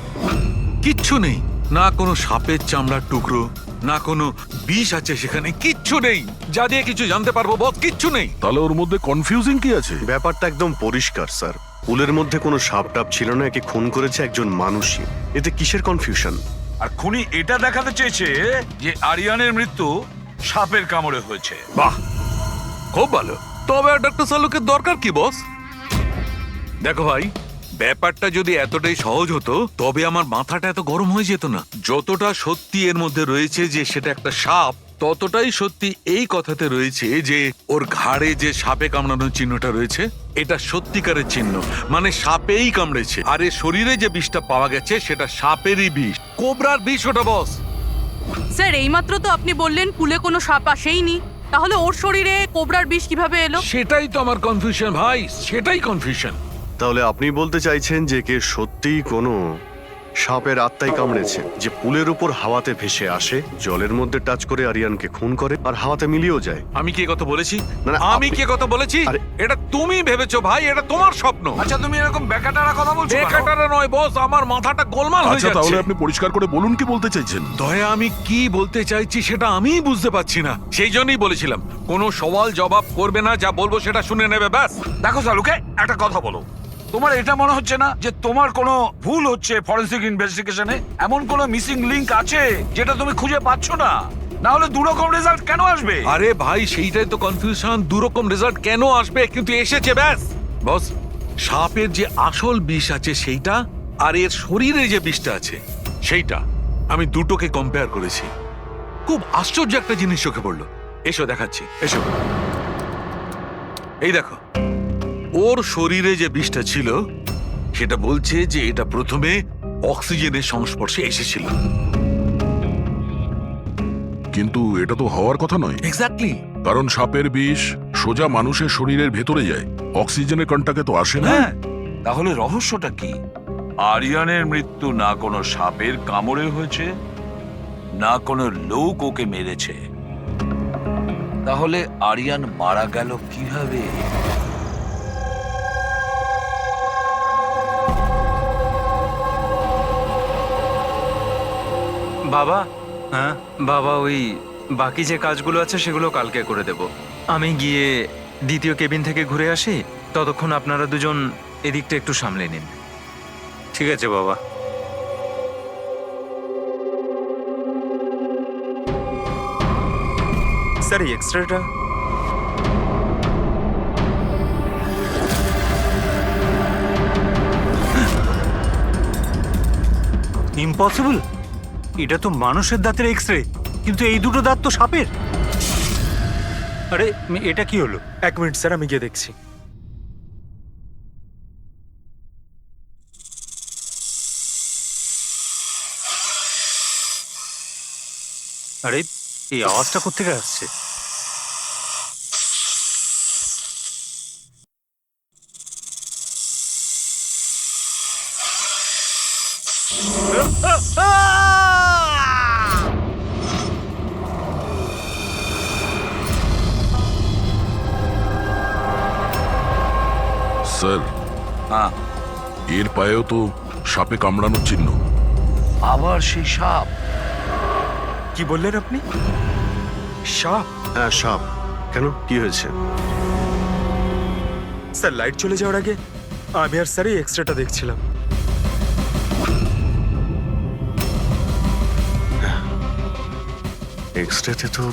কিচ্ছু নেই, না কোনো সাপের চামড়ার টুকরো, না কোনো বিষ আছে সেখানে, কিচ্ছু নেই যা দিয়ে কিছু জানতে পারবো বস, কিচ্ছু নেই। তাহলে ওর মধ্যে কনফিউজিং কি আছে? ব্যাপারটা একদম পরিষ্কার স্যার, পুলের মধ্যে কোনো সাপ টাপ ছিল না, একে খুন করেছে একজন মানুষই। এতে কিসের কনফিউশন? আর খুনি এটা দেখাতে চেয়েছে যে আরিয়ানের মৃত্যু সাপের কামড়ে হয়েছে। বাহ, খুব ভালো। তবে ডক্টর সালুকের দরকার কি বস? দেখো ভাই, ব্যাপারটা যদি এতটাই সহজ হতো তবে আমার মাথাটা এত গরম হয়ে যেত না। যতটা সত্যি এর মধ্যে রয়েছে যে সেটা একটা সাপ, ততটাই সত্যি এই কথাতে রয়েছে যে ওর ঘাড়ে যে সাপে কামড়ানোর চিহ্নটা রয়েছে, এটা সত্যিকারের চিহ্ন, মানে সাপেই কামড়েছে। আর এর শরীরে যে বিষটা পাওয়া গেছে সেটা সাপেরই বিষ, কোবরার বিষ ওটা বস। স্যার, এইমাত্র তো আপনি বললেন পুলে কোনো সাপ আসেইনি, তাহলে ওর শরীরে কোবরার বিষ কিভাবে এলো? সেটাই তো আমার কনফিউশন ভাই, সেটাই কনফিউশন। তাহলে আপনি বলতে চাইছেন যে কে সত্যিই কোনো সাপের আত্মাই কামড়েছে, যে পুলের উপর হাওয়াতে ভেসে আসে, জলের মধ্যে টাচ করে আরিয়ানকে খুন করে আর হাওয়াতে মিলিয়েও যায়। আমি কি কথা বলেছি? না, না, আমি কি কথা বলেছি? এটা তুমি ভেবেছো ভাই, এটা তোমার স্বপ্ন। আচ্ছা, তুমি এরকম বেকাটারা কথা বলছো? বেকাটারা নয় বস, আমার মাথাটা গোলমাল হয়ে আচ্ছা, যাচ্ছে। তাহলে আপনি পরিষ্কার করে বলুন কি বলতে চাইছেন। দয়া, আমি কি বলতে চাইছি সেটা আমিই বুঝতে পারছি না, সেই জন্যই বলেছিলাম কোনো সওয়াল জবাব করবে না, যা বলবো সেটা শুনে নেবে ব্যাস। দেখো সালুকে, একটা কথা বলো, তোমার এটা মনে হচ্ছে না যে তোমার কোনো ভুল হচ্ছে ফরেন্সিক ইনভেস্টিগেশনে? এমন কোনো মিসিং লিংক আছে যেটা তুমি খুঁজে পাচ্ছ না? না হলে দুরকম রেজাল্ট কেন আসবে? আরে ভাই, সেইটাই তো কনফিউশন, দুরকম রেজাল্ট কেন আসবে, কিন্তু এসেছে ব্যাস। বস, সাপের যে আসল বিষ আছে সেইটা, আর এর শরীরে যে বিষটা আছে সেইটা, আমি দুটোকে কম্পেয়ার করেছি। খুব আশ্চর্য একটা জিনিস চোখে পড়লো। এসো দেখাচ্ছি, এসো। এই দেখো, ওর শরীরে যে বিষটা ছিল সেটা বলছে যে এটা প্রথমে অক্সিজেনের সংস্পর্শে এসেছিল। কিন্তু এটা তো হওয়ার কথা নয়। এক্স্যাক্টলি, কারণ সাপের বিষ সোজা মানুষের শরীরের ভেতরে যায়, অক্সিজেনের কন্টাক্টে তো আসে না। হ্যাঁ, তাহলে রহস্যটা কি? আরিয়ানের মৃত্যু না কোনো সাপের কামড়ে হয়েছে, না কোনো লোক ওকে মেরেছে। তাহলে আরিয়ান মারা গেল কিভাবে? বাবা, হ্যাঁ বাবা, ওই বাকি যে কাজগুলো আছে সেগুলো কালকে করে দেব। আমি গিয়ে দ্বিতীয় কেবিন থেকে ঘুরে আসি, ততক্ষণ আপনারা দুজন এদিকটা একটু সামলে নিন। ঠিক আছে বাবা। স্যার এই এক্সট্রাটা ইম্পসিবল, এটা তো মানুষের দাঁতের এক্স রে, কিন্তু এই দুটো দাঁত তো সাপের। আরে এটা কি হলো? 1 মিনিট স্যার, আমি গিয়ে দেখছি। আরে এই আওয়াজটা কোত্থেকে আসছে? স্যার, হ্যাঁ, এর পায়েও তো সাপে কামড়ানোর চিহ্ন। আবার সেই সাপ? কি বললেন আপনি? সাপ? হ্যাঁ সাপ। কেন, কি হয়েছে? স্যার লাইট চলে যাওয়ার আগে আমি আর স্যার এই এক্সট্রাটা দেখছিলাম। এক্সরেতে তো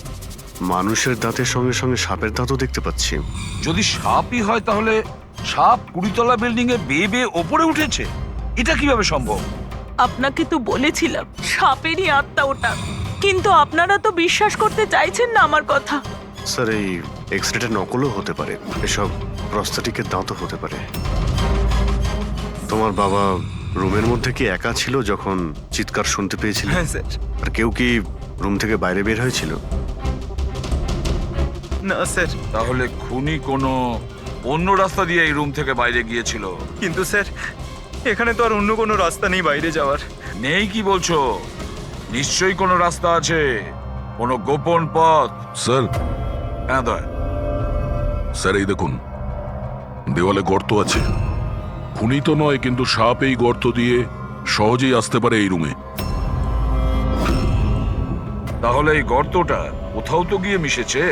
মানুষের দাঁতের সঙ্গে সঙ্গে সাপের দাঁতও দেখতে পাচ্ছি। যদি সাপই হয় তাহলে সাপ 20তলা বিল্ডিং এ বেয়ে বেয়ে ওপরে উঠেছে, এটা কিভাবে সম্ভব? আপনাকে তো বলেছিলাম সাপেরই আত্মা ওটা, কিন্তু আপনারা তো বিশ্বাস করতে চাইছেন না আমার কথা। স্যার এই এক্সরেটা নকলও হতে পারে, এসব প্রস্থেটিকের দাঁতও হতে পারে। তোমার বাবা রুমের মধ্যে কি একা ছিল যখন চিৎকার শুনতে পেয়েছিল? হ্যাঁ স্যার। আর কেউ কি রুম থেকে বাইরে বের হয়েছিল? না স্যার। তাহলে খুনি কোনো অন্য রাস্তা দিয়ে এই রুম থেকে বাইরে গিয়েছিল। কিন্তু স্যার এখানে তো আর অন্য কোনো রাস্তা নেই বাইরে যাওয়ার। নেই কি বলছো? নিশ্চয়ই কোনো রাস্তা আছে, কোনো গোপন পথ। স্যার, হ্যাঁ দয়া। স্যার এই দেখুন, দেওয়ালে গর্ত আছে। খুনি তো নয়, কিন্তু সাপ এই গর্ত দিয়ে সহজেই আসতে পারে এই রুমে। তাহলে এই গর্তটা কোথাও তো গিয়ে মিশেছে।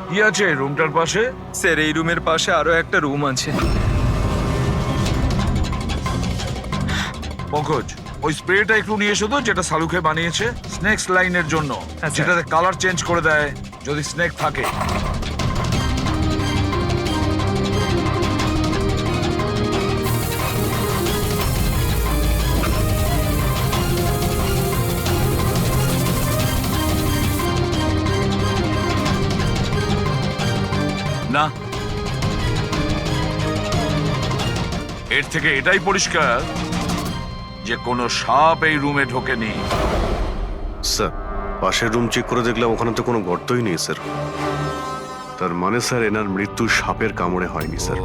কি আছে এই রুমটার পাশে? স্যার এই রুমের পাশে আরো একটা রুম আছে। পঙ্কজ, ওই স্প্রেটা একটু নিয়ে এসো তো, যেটা সালুকে বানিয়েছে স্নেক্স লাইনের জন্য, যেটাতে কালার চেঞ্জ করে দেয় যদি স্নেক থাকে। না, এর থেকে এটাই পরিষ্কার যে কোনো সাপ এই রুমে ঢোকেনি। স্যার পাশের রুম চেক করে দেখলাম ওখানে তো কোনো গর্তই নেই স্যার। তার মানে স্যার এনার মৃত্যু সাপের কামড়ে হয়নি স্যার।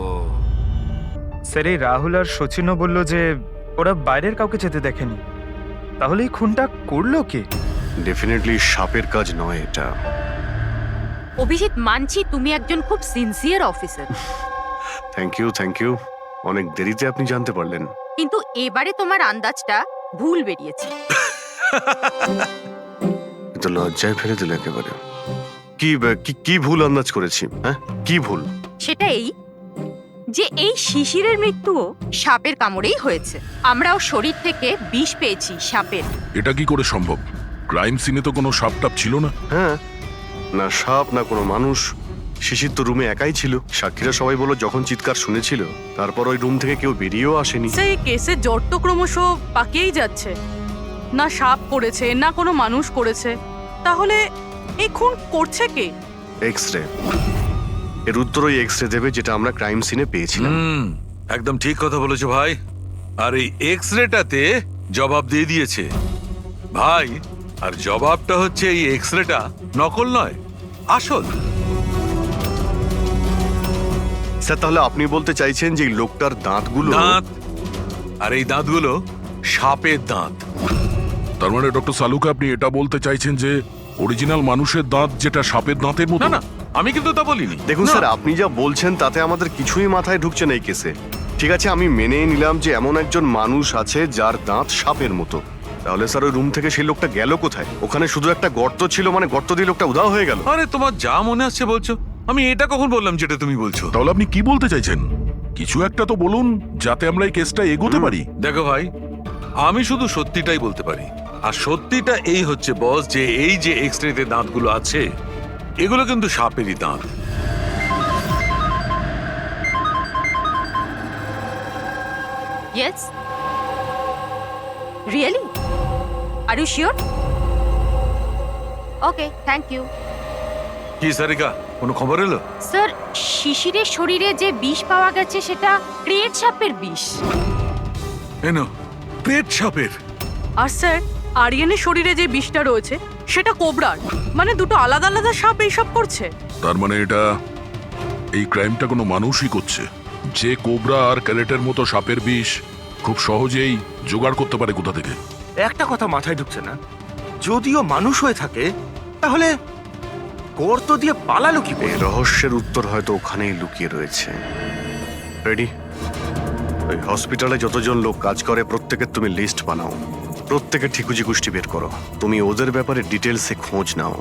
স্যার এই রাহুল আর সচিনও বলল যে ওরা বাইরের কাউকে যেতে দেখেনি। তাহলে এই খুনটা করলো কে? ডেফিনেটলি সাপের কাজ নয় এটা। অভিজিৎ, মানছি তুমি একজন খুব সিনসিয়ার অফিসার, থ্যাংক ইউ। অনেক দেরিতে আপনি জানতে পারলেন। কিন্তু এবারে তোমার আন্দাজটা ভুল বেরিয়েছে। কিন্তু লজ্জায় ফেলে দিল একেবারে। কি ভুল আন্দাজ করেছি? হ্যাঁ কি ভুল? সেটা এই যে এই শিশিরের মৃত্যুও সাপের কামড়েই হয়েছে। আমরাও শরীর থেকে বিষ পেয়েছি সাপের। এটা কি করে সম্ভব? ক্রাইম সিনে তো কোনো সাপ টাপ ছিল না। হ্যাঁ, না সাপ না কোনো মানুষ। শিশির তো রুমে একাই ছিল। সাক্ষীরা সবাই বলল যখন চিৎকার শুনেছিল তারপর ওই রুম থেকে কেউ বেরিয়েও আসেনি। সেই কেসের জট তো ক্রমশ পাকিয়েই যাচ্ছে। না সাপ করেছে, না কোনো মানুষ করেছে। তাহলে এই খুন করছে কে? এক্সরে। এর উত্তর ওই এক্সরে দেবে যেটা আমরা ক্রাইম সিনে পেয়েছিলাম। একদম ঠিক কথা বলেছো ভাই। আর এই এক্সরেটাতে জবাব দিয়ে দিয়েছে ভাই। আর জবাবটা হচ্ছে এই এক্সরেটা নকল নয়, আসল। স্যার তাহলে আপনি বলতে চাইছেন যে এই লোকটার দাঁতগুলো? দাঁত, আর এই দাঁতগুলো সাপের দাঁত। তার মানে ডক্টর সালুকে আপনি এটা বলতে চাইছেন যে অরিজিনাল মানুষের দাঁত যেটা সাপের দাঁতের মতো? না না, আমি কিন্তু তা বলিনি। দেখুন না। স্যার, আপনি যা বলছেন তাতে আমাদের কিছুই মাথায় ঢুকছে না এই কেসে। ঠিক আছে, আমি মেনে নিলাম যে এমন একজন মানুষ আছে যার দাঁত সাপের মতো। তাহলে স্যার ওই রুম থেকে সেই লোকটা গেল কোথায়? ওখানে শুধু একটা গর্ত ছিল, মানে গর্ত দিয়ে লোকটা উধাও হয়ে গেল। আরে তোমার যা মনে আসছে বলছো, আমি এটা কখন বললাম যেটা তুমি বলছো? তাহলে আপনি কি বলতে চাইছেন? কিছু একটা তো বলুন যাতে আমরা এই কেসটা এগোতে পারি। দেখো ভাই, আমি শুধু সত্যিটাই বলতে পারি। আর সত্যিটা এই হচ্ছে বস, যে এই যে এক্সরেতে দাঁতগুলো আছে এগুলো কিন্তু সাপেরই দাঁত। Yes, really? Are you sure? Okay, thank you. কি সারিকা, কোনো খবর এলো? স্যার, শিশিরের শরীরে যে বিষ পাওয়া গেছে সেটা ক্রিয়েট সাপের বিষ। এনো, পেট সাপের। আর স্যার, আরিয়ানের শরীরে যে বিষটা রয়েছে সেটা কোবরার। মানে দুটো আলাদা আলাদা সাপ এইসব করছে। তার মানে এটা, এই ক্রাইমটা কোনো মানুষই করছে, যে কোবরা আর ক্যারেটের মতো সাপের বিষ খুব সহজেই জোগাড় করতে পারে কোথা থেকে। একটা কথা মাথায় ঢুকছে না, যদিও মানুষ হয়ে থাকে তাহলে গর্ত দিয়ে পালালো কি করে? এই রহস্যের উত্তর হয়তো ওখানেই লুকিয়ে রয়েছে। রেডি? ওই হসপিটালে যতজন লোক কাজ করে প্রত্যেকের তুমি লিস্ট বানাও, প্রত্যেকের ঠিকুজি গোষ্ঠী বের করো, তুমি ওদের ব্যাপারে ডিটেলসে খোঁজ নাও।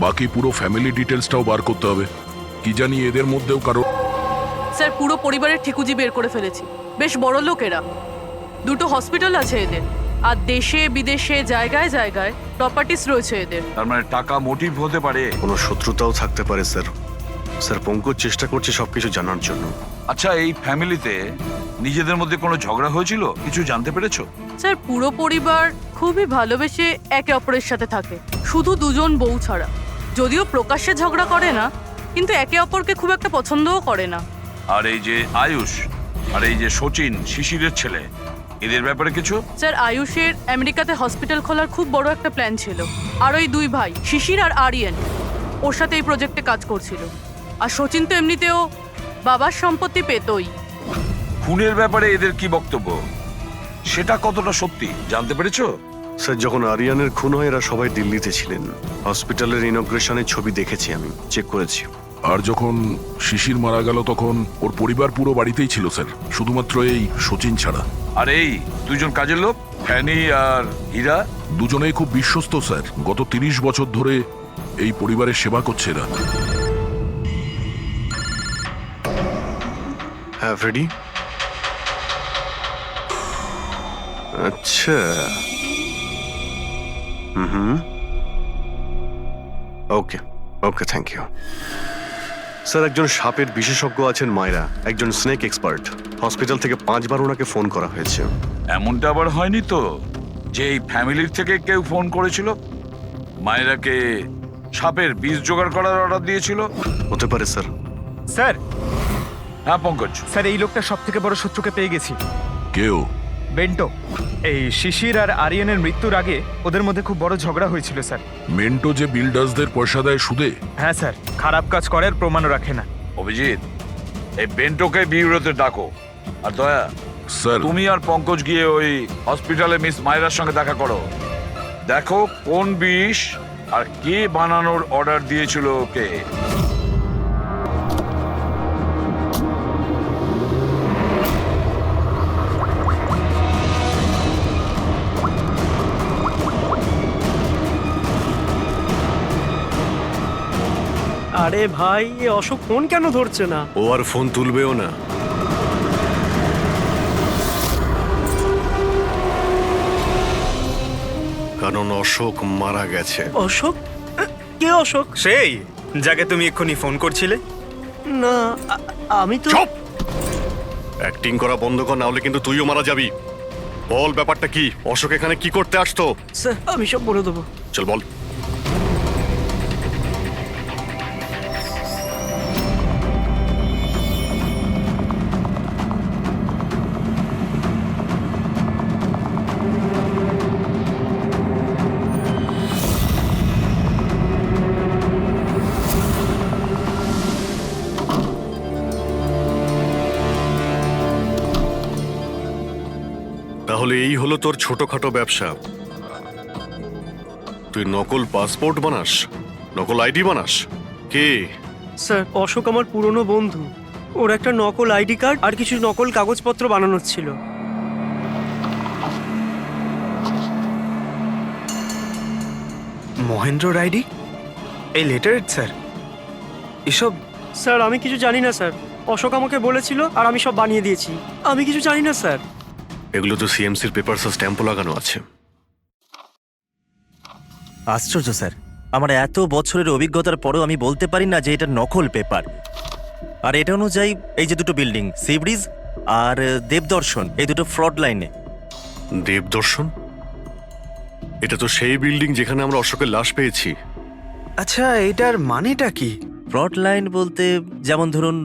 বাকি পুরো ফ্যামিলি ডিটেলসটাও বার করতে হবে। কি জানি এদের মধ্যেও কারো। স্যার, পুরো পরিবারের ঠিকুজি বের করে ফেলেছি। বেশ বড় লোক এরা। দুটো হসপিটাল আছে এদের, আর দেশে বিদেশে জায়গায় জায়গায় প্রপার্টিস রয়েছে এদের। তার মানে টাকা মোটিভ হতে পারে। কোনো শত্রুতাও থাকতে পারে স্যার। স্যার, পঙ্কজ চেষ্টা করছে সবকিছু জানার জন্য। আচ্ছা, এই ফ্যামিলিতে নিজেদের মধ্যে কোনো ঝগড়া হয়েছিল? কিছু জানতে পেরেছো? স্যার, পুরো পরিবার খুবই ভালোবেসে একে অপরের সাথে থাকে, শুধু দুজন বউ ছাড়া। যদিও প্রকাশ্যে ঝগড়া করে না, কিন্তু একে অপরকে খুব একটা পছন্দও করে না। আর এই যে আয়ুষ আর এই যে সচিন, শিশিরের ছেলে, এদের ব্যাপারে কিছু? স্যার, আয়ুষের আমেরিকাতে হসপিটাল খোলার খুব বড় একটা প্ল্যান ছিল। আর ওই দুই ভাই শিশির আর আরিয়ান ওর সাথে এই প্রজেক্টে কাজ করছিল। আর সচিন তো এমনিতেও বাবার সম্পত্তি পেতই। খুনের ব্যাপারে এদের কি বক্তব্য, সেটা কতটা সত্যি জানতে পেরেছো? স্যার, যখন আরিয়ানের খুন হয় এরা সবাই দিল্লিতে ছিলেন। হসপিটালের ইনগ্রেশনের ছবি দেখেছি, আমি চেক করেছি। আর যখন শিশির মারা গেল তখন ওর পরিবার পুরো বাড়িতেই ছিল স্যার, শুধুমাত্র এই সচিন ছাড়া। আর এই দুজন কাজের লোক, ফ্যানি আর হীরা, দুজনেই খুব বিশ্বস্ত স্যার। গত 30 বছর ধরে এই পরিবারের সেবা করছে এরা। হ্যাঁ, রেডি? আচ্ছা, ওকে ওকে, থ্যাংক ইউ স্যার। একজন সাপের বিশেষজ্ঞ আছেন মায়রা, একজন স্নেক এক্সপার্ট। হসপিটাল থেকে 5 বার ওনাকে ফোন করা হয়েছে। এমনটা আবার হয়নি তো যে এই ফ্যামিলির থেকে কেউ ফোন করেছিল মায়েরাকে সাপের বীজ জোগাড় করার অর্ডার দিয়েছিল? হতে পারে স্যার। স্যার। হ্যাঁ পঙ্কজ। স্যার, এই লোকটা সব থেকে বড় শত্রুকে পেয়ে গেছি। কেউ? বেন্টো। এই শিশির আর আরিয়ানের মৃত্যুর আগে ওদের মধ্যে খুব বড় ঝগড়া হয়েছিল স্যার। মেন্টো যে বিল্ডার্সদের পয়সা দেয় সুদে? হ্যাঁ স্যার, খারাপ কাজ করার প্রমাণও রাখে না। অভিজিৎ, এই বেন্টোকে বিউরোতে ডাকো। আর দয়া স্যার, তুমি আর পঙ্কজ গিয়ে ওই হসপিটালে মিস মায়রার সঙ্গে দেখা করো। দেখো কোন বিষ আর কে বানানোর অর্ডার দিয়েছিল ওকে। আরে ভাই, এ অশোক ফোন কেন ধরছে না? ও আর ফোন তুলবেও না। কারণ অশোক মারা গেছে। অশোক? কে অশোক? সেই যাকে তুমি এক্ষুনি ফোন করছিলে? না, আমি তো। চুপ! অ্যাক্টিং করা বন্ধ কর, না হলে কিন্তু তুইও মারা যাবি। বল, ব্যাপারটা কি? অশোক এখানে কি করতে আসতো? স্যার, আমি সব বলে দেবো। চল বল। তাহলে এই হলো তোর ছোটখাটো ব্যবসা। তুই নকল পাসপোর্ট বানাস, নকল আইডি বানাস? কে? স্যার অশোক আমার পুরনো বন্ধু। ওর একটা নকল আইডি কার্ড আর কিছু নকল কাগজপত্র বানানোর ছিল। মহেন্দ্র আইডি? এই লেটারেট স্যার, এসব স্যার আমি কিছু জানি না স্যার, অশোক আমাকে বলেছিল আর আমি সব বানিয়ে দিয়েছি। আমি কিছু জানি না স্যার। এগুলো তো সিএমসির পেপারস স্ট্যাম্পও লাগানো আছে। আশ্চর্য স্যার, আমার এত বছরের অভিজ্ঞতার পরেও আমি বলতে পারি না যে এটা নকল পেপার। আর এটা অনুযায়ী এই যে দুটো বিল্ডিং, সি ব্রিজ আর দেবদর্শন, এই দুটো ফ্রড লাইনে। দেবদর্শন? এটা তো সেই বিল্ডিং যেখানে আমরা অশোকের লাশ পেয়েছি। আচ্ছা, এটার মানেটা কি? ফ্রড লাইন বলতে যেমন ধরুন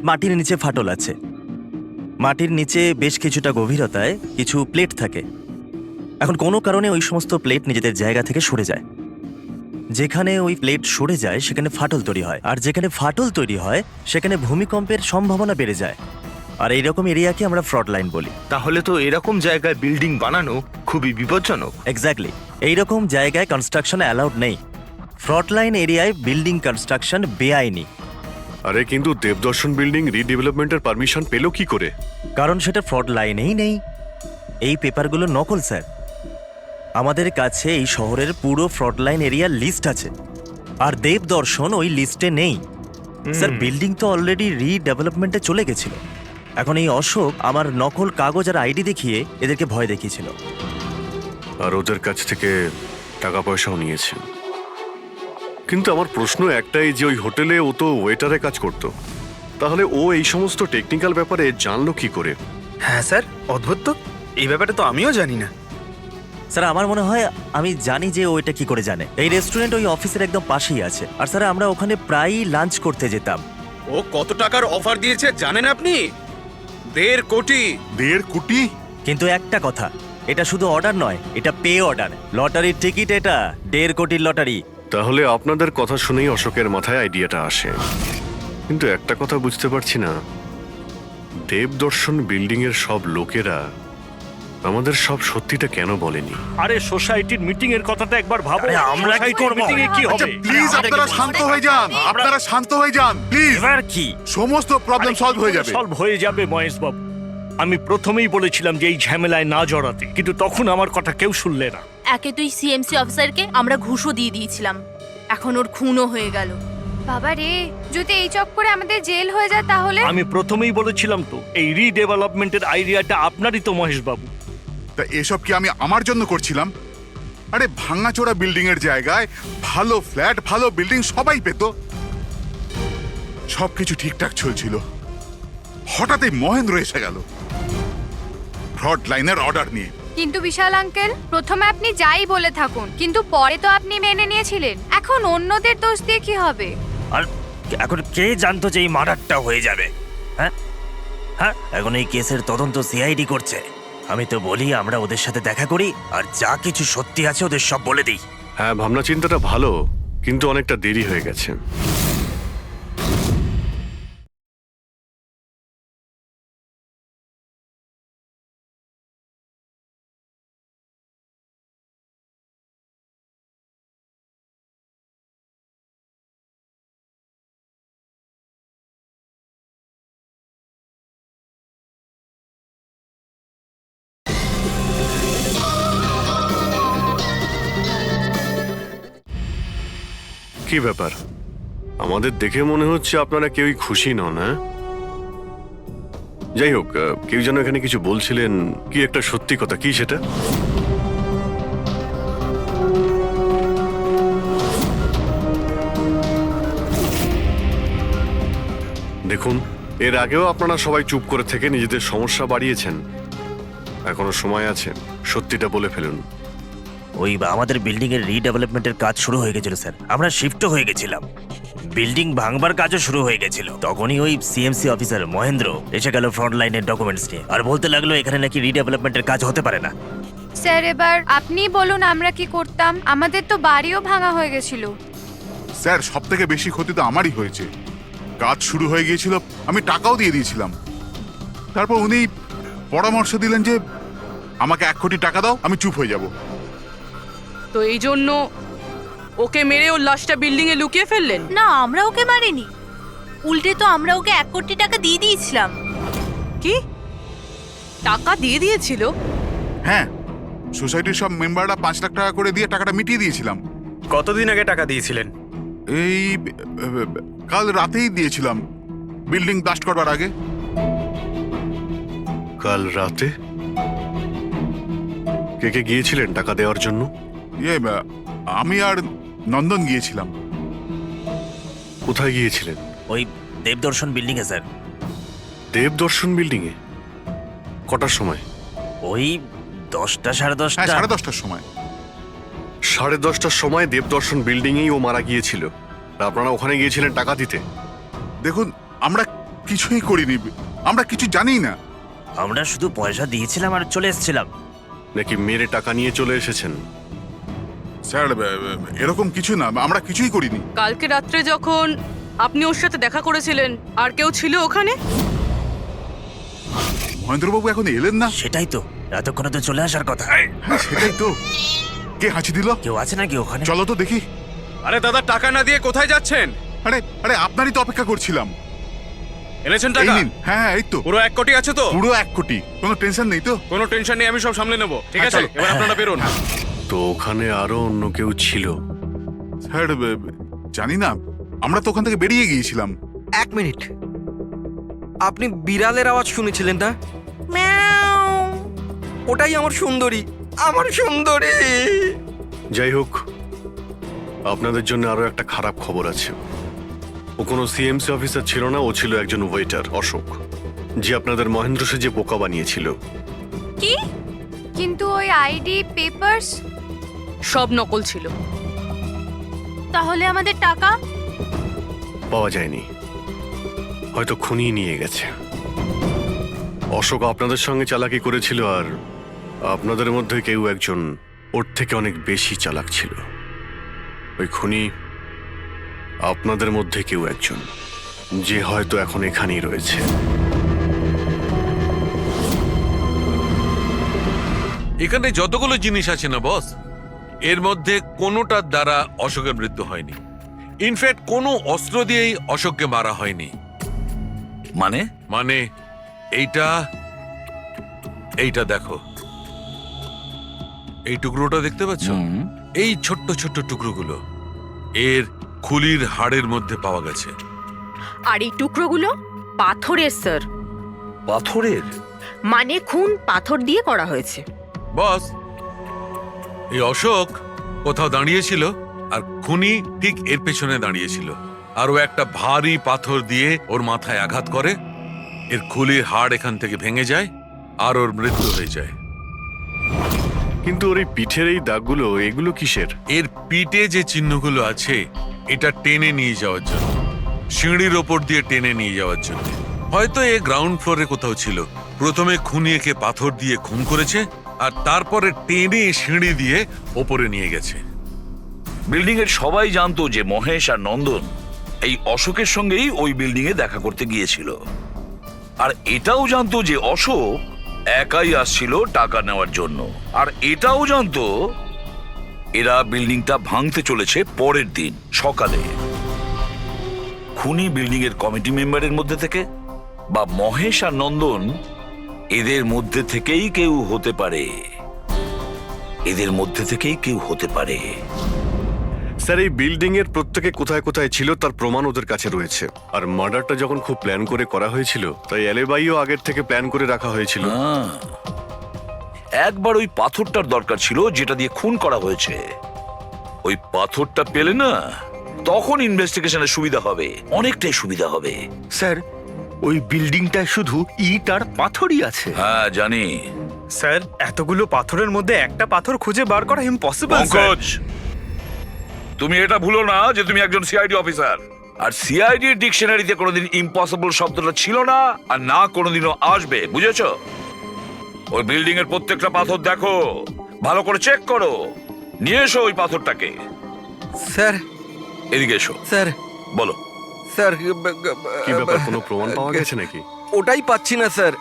মাটির নিচে ফাটল আছে, মাটির নিচে বেশ কিছুটা গভীরতায় কিছু প্লেট থাকে। এখন কোনো কারণে ওই সমস্ত প্লেট নিজেদের জায়গা থেকে সরে যায়। যেখানে ওই প্লেট সরে যায় সেখানে ফাটল তৈরি হয়, আর যেখানে ফাটল তৈরি হয় সেখানে ভূমিকম্পের সম্ভাবনা বেড়ে যায়। আর এইরকম এরিয়াকে আমরা ফ্রড লাইন বলি। তাহলে তো এরকম জায়গায় বিল্ডিং বানানো খুবই বিপজ্জনক। এক্স্যাক্টলি, এইরকম জায়গায় কনস্ট্রাকশন অ্যালাউড নেই। ফ্রড লাইন এরিয়ায় বিল্ডিং কনস্ট্রাকশন বেআইনি। আরে কিন্তু দেবদর্শন বিল্ডিং রিডেভেলপমেন্টের পারমিশন পেলো কি করে? কারণ সেটা ফ্রড লাইনেই নেই। এই পেপারগুলো নকল স্যার। আমাদের কাছে এই শহরের পুরো ফ্রড লাইন এরিয়ার লিস্ট আছে, আর দেবদর্শন ওই লিস্টে নেই। স্যার বিল্ডিং তো অলরেডি রিডেভেলপমেন্টে চলে গেছিল। এখন এই অশোক আমার নকল কাগজ আর আইডি দেখিয়ে এদেরকে ভয় দেখিয়েছিল। আর ওদের কাছ থেকে টাকা পয়সাও নিয়েছে। কিন্তু আমার প্রশ্ন একটাই যে ওই হোটেলে ও তো ওয়েটারে কাজ করত, তাহলে ও এই সমস্ত টেকনিক্যাল ব্যাপারে জানলো কি করে? হ্যাঁ স্যার, অদ্ভুত তো, এই ব্যাপারে তো আমিও জানি না। স্যার আমার মনে হয় আমি জানি যে ও এটা কি করে জানে। এই রেস্টুরেন্ট ওই অফিসের একদম পাশেই আছে, আর স্যার আমরা ওখানে প্রায়ই লাঞ্চ করতে যেতাম। ও কত টাকার অফার দিয়েছে জানেন আপনি? 1.5 কোটি। 1.5 কোটি? কিন্তু একটা কথা, এটা শুধু অর্ডার নয়, এটা পে অর্ডার। লটারির টিকিট এটা, 1.5 কোটির লটারি। তাহলে আপনাদের কথা শুনেই অশোকের মাথায় আইডিয়াটা আসে। কিন্তু একটা কথা বুঝতে পারছি না, দেবদর্শন বিল্ডিং এর সব লোকেরা আমাদের সব সত্যিটা কেন বলেনি? আরে সোসাইটির মিটিং এর কথাটা একবার ভাবো। আমরা কি করব? মিটিং এ কি হবে? প্লিজ আপনারা শান্ত হয়ে যান, আপনারা শান্ত হয়ে যান প্লিজ। এবার কি সমস্ত প্রবলেম সলভ হয়ে যাবে। সলভ হয়ে যাবে মহেশ বাবু। আমি প্রথমেই বলেছিলাম যে এই ঝামেলায় না জড়াতে, কিন্তু তখন আমার কথা কেউ শুনলে না। একে তুই সিএমসি অফিসারকে আমরা ঘুষও দিয়ে দিয়েছিলাম, এখন ওর খুনও হয়ে গেল। বাবা রে, যদি এই চক্করে আমাদের জেল হয়ে যায় তাহলে? আমি প্রথমেই বলেছিলাম তো, এই রিডেভেলপমেন্টের আইডিয়াটা আপনারই তো মহেশ বাবু। তা এসব কি আমি আমার জন্য করছিলাম? আরে ভাঙাচোরা বিল্ডিং এর জায়গায় ভালো ফ্ল্যাট, ভালো বিল্ডিং সবাই পেত। সবকিছু ঠিকঠাক চলছিল, হঠাৎই মহেন্দ্র এসে গেল ফ্রড লাইনের অর্ডার নিয়ে। কিন্তু বিশাল আঙ্কেল, প্রথমে আপনি যাই বলে থাকুন, কিন্তু পরে তো আপনি মেনে নিয়েছিলেন। এখন অন্যদের দোষ দিয়ে কি হবে? আর এখন কে জানতো যে এই মার্ডারটা হয়ে যাবে? হ্যাঁ হ্যাঁ, এখন এই কেসের তদন্ত সিআইডি করছে। আমি তো বলি আমরা ওদের সাথে দেখা করি, আর যা কিছু সত্যি আছে ওদের সব বলে দিই। হ্যাঁ, ভাবনা চিন্তাটা ভালো, কিন্তু অনেকটা দেরি হয়ে গেছে। কি ব্যাপার, আমাদের দেখে মনে হচ্ছে আপনারা কেউই খুশি নন। হ্যাঁ, যাই হোক, কেউ যেন এখানে কিছু বলছিলেন, কি একটা সত্যি কথা, কি সেটা? দেখুন, এর আগেও আপনারা সবাই চুপ করে থেকে নিজেদের সমস্যা বাড়িয়েছেন। এখনো সময় আছে, সত্যিটা বলে ফেলুন। ওই আমাদের বিল্ডিং এর রিডেভেলপমেন্টের কাজ শুরু হয়ে গেছিল স্যার, আমরা শিফটও হয়ে গেছিলাম, বিল্ডিং ভাঙবার কাজও শুরু হয়ে গেছিল। তখনই ওই সিএমসি অফিসার মহেন্দ্র এসে গেল ফ্রন্ট লাইনের ডকুমেন্টস নিয়ে, আর বলতে লাগলো এখানে নাকি রিডেভেলপমেন্টের কাজ হতে পারে না। স্যার এবার আপনি বলুন আমরা কি করতাম? আমাদের তো বাড়িও ভাঙা হয়ে গেছিল। স্যার, সব থেকে বেশি ক্ষতি তো আমারই হয়েছে। কাজ শুরু হয়ে গিয়েছিল, আমি টাকাও দিয়ে দিয়েছিলাম। তারপর উনি পরামর্শ দিলেন যে আমাকে 1 কোটি টাকা দাও, আমি চুপ হয়ে যাব। তো এই জন্য ওকে মেরে ওর লাশটা বিল্ডিং এ লুকিয়ে ফেললেন? না, আমরা ওকে মারিনি, উল্টে তো আমরা ওকে 1 কোটি টাকা দিয়ে দিয়েছিলাম। কি টাকা দিয়ে দিয়েছিল? হ্যাঁ, সোসাইটির সব মেম্বাররা 5 লাখ টাকা করে দিয়ে টাকাটা মিটিয়ে দিয়েছিলাম। কতদিন আগে টাকা দিয়েছিলেন? এই কাল রাতেই দিয়েছিলাম, বিল্ডিং ব্লাস্ট করবার আগে। কাল রাতে কে কে গিয়েছিলেন টাকা দেওয়ার জন্য? আমি আর নন্দন গিয়েছিলাম। কোথায় গিয়েছিলেন? ওই দেবদর্শন বিল্ডিং এ স্যার। দেবদর্শন বিল্ডিং এ কটার সময়? ওই 10টা সাড়ে 10টা। হ্যাঁ, 10:30টার সময়। 10:30টার সময় দেবদর্শন বিল্ডিং এই ও মারা গিয়েছিল। আপনারা ওখানে গিয়েছিলেন টাকা দিতে? দেখুন, আমরা কিছুই করিনি, আমরা কিছু জানি না। আমরা শুধু পয়সা দিয়েছিলাম আর চলে এসেছিলাম। নাকি মেরে টাকা নিয়ে চলে এসেছেন? স্যার, এরকম কিছু না, আমরা কিছুই করিনি। কালকে রাত্রে যখন আপনি ওর সাথে দেখা করেছিলেন, আর কেউ ছিল ওখানে? মহেন্দ্রবাবু এখন এলেন না। সেটাই তো, এতক্ষণে তো চলে আসার কথা। হ্যাঁ, সেটাই তো। কে হাঁচি দিল? কেউ আছে নাকি ওখানে? চলো তো দেখি। আরে দাদা, টাকা না দিয়ে কোথায় যাচ্ছেন? আরে আরে, আপনারই তো অপেক্ষা করছিলাম। এনেছেন এই টাকা? নিন। হ্যাঁ, এই তো। পুরো 1 কোটি আছে তো? পুরো 1 কোটি, কোনো টেনশন নেই তো? কোনো টেনশন নেই, আমি সব সামলে নেব। ঠিক হ্যাঁ, আছে, চলো। এবার আপনারা বেরোন। তো ওখানে আরো অন্য কেউ ছিল? স্যার, জানি না, আমরা তো ওখান থেকে বেরিয়ে গিয়েছিলাম। 1 মিনিট, আপনি বিড়ালের আওয়াজ শুনেছিলেন না? ওটাই আমার সুন্দরী, আমার সুন্দরী। যাই হোক, আপনাদের জন্য আরো একটা খারাপ খবর আছে। ও কোনো সিএমসি অফিসার ছিল না, ও ছিল একজন ওয়েটার, অশোক, যে আপনাদের মহেন্দ্র সেজে বোকা বানিয়েছিল। কি? কিন্তু ওই আইডি পেপারস সব নকল ছিল। তাহলে আমাদের টাকা? পাওয়া যায়নি, হয়তো খুনিয়ে নিয়ে গেছে। অশোক আপনাদের সঙ্গে চালাকি করেছিল, আর আপনাদের মধ্যে কেউ একজন ওর থেকে অনেক বেশি চালাক ছিল। ওই খুনি আপনাদের মধ্যে কেউ একজন, যে হয়তো এখন এখানেই রয়েছে। এখানে যতগুলো জিনিস আছে না বস, এর মধ্যে কোনোটার দ্বারা অশোকের মৃত্যু হয়নি। ইনফ্যাক্ট কোনো অস্ত্র দিয়েই অশোককে মারা হয়নি। মানে? মানে এইটা দেখো, এই টুকরোটা দেখতে পাচ্ছ? এই ছোট্ট ছোট্ট টুকরোগুলো এর খুলির হাড়ের মধ্যে পাওয়া গেছে। আর এই টুকরোগুলো পাথরের স্যার। পাথরের? মানে খুন পাথর দিয়ে করা হয়েছে। বস, এই অশোক কোথাও দাঁড়িয়েছিল আর খুনি ঠিক এর পেছনে দাঁড়িয়েছিল, আর ও একটা ভারী পাথর দিয়ে ওর মাথায় আঘাত করে, এর খুলির হাড় এখান থেকে ভেঙে যায় আর ওর মৃত্যু হয়ে যায়। কিন্তু ওর এই পিঠের এই দাগগুলো, এগুলো কিসের? এর পিঠে যে চিহ্নগুলো আছে, এটা টেনে নিয়ে যাওয়ার জন্য, সিঁড়ির ওপর দিয়ে টেনে নিয়ে যাওয়ার জন্য। হয়তো এ গ্রাউন্ড ফ্লোরে কোথাও ছিল, প্রথমে খুনি একে পাথর দিয়ে খুন করেছে, আর তারপরে টেনে সিঁড়ি দিয়ে ওপরে নিয়ে গেছে। বিল্ডিং এর সবাই জানতো যে মহেশ আর নন্দন এই অশোকের সঙ্গেই ওই বিল্ডিং এ দেখা করতে গিয়েছিল, আর এটাও জানতো যে অশোক একাই আসছিল টাকা নেওয়ার জন্য, আর এটাও জানতো এরা বিল্ডিংটা ভাঙতে চলেছে পরের দিন সকালে। খুনি বিল্ডিং এর কমিটি মেম্বারের মধ্যে থেকে বা মহেশ আর নন্দন, এদের মধ্যে থেকেই কেউ হতে পারে, এদের মধ্যে থেকেই কেউ হতে পারে। স্যার, এই বিল্ডিং এর প্রত্যেকে কোথায় কোথায় ছিল তার প্রমাণ ওদের কাছে রয়েছে। আর মার্ডারটা যখন খুব প্ল্যান করে করা হয়েছিল, তাই এলেবাইও আগের থেকে প্ল্যান করে রাখা হয়েছিল। একবার ওই পাথরটার দরকার ছিল যেটা দিয়ে খুন করা হয়েছে। ওই পাথরটা পেলে না, তখন ইনভেস্টিগেশনের সুবিধা হবে, অনেকটাই সুবিধা হবে। স্যার, ওই বিল্ডিংটা শুধু ইট আর পাথরই আছে। হ্যাঁ জানি। স্যার, এতগুলো পাথরের মধ্যে একটা পাথর খুঁজে বার করা ইম্পসিবল। পঙ্কজ, তুমি এটা ভুলো না যে তুমি একজন সিআইডি অফিসার, আর সিআইডি ডিকশনারিতে কোনোদিন ইম্পসিবল শব্দটা ছিল না, আর না কোনোদিনও আসবে, বুঝেছো? ওই বিল্ডিং এর প্রত্যেকটা পাথর দেখো, ভালো করে চেক করো, নিয়ে এসো ওই পাথরটাকে। স্যার, এদিকে এসো। স্যার, বলো। স্যার, কি ব্যাপার, কোনো প্রমাণ পাওয়া গেছে নাকি? ওটাই পাচ্ছি না স্যার।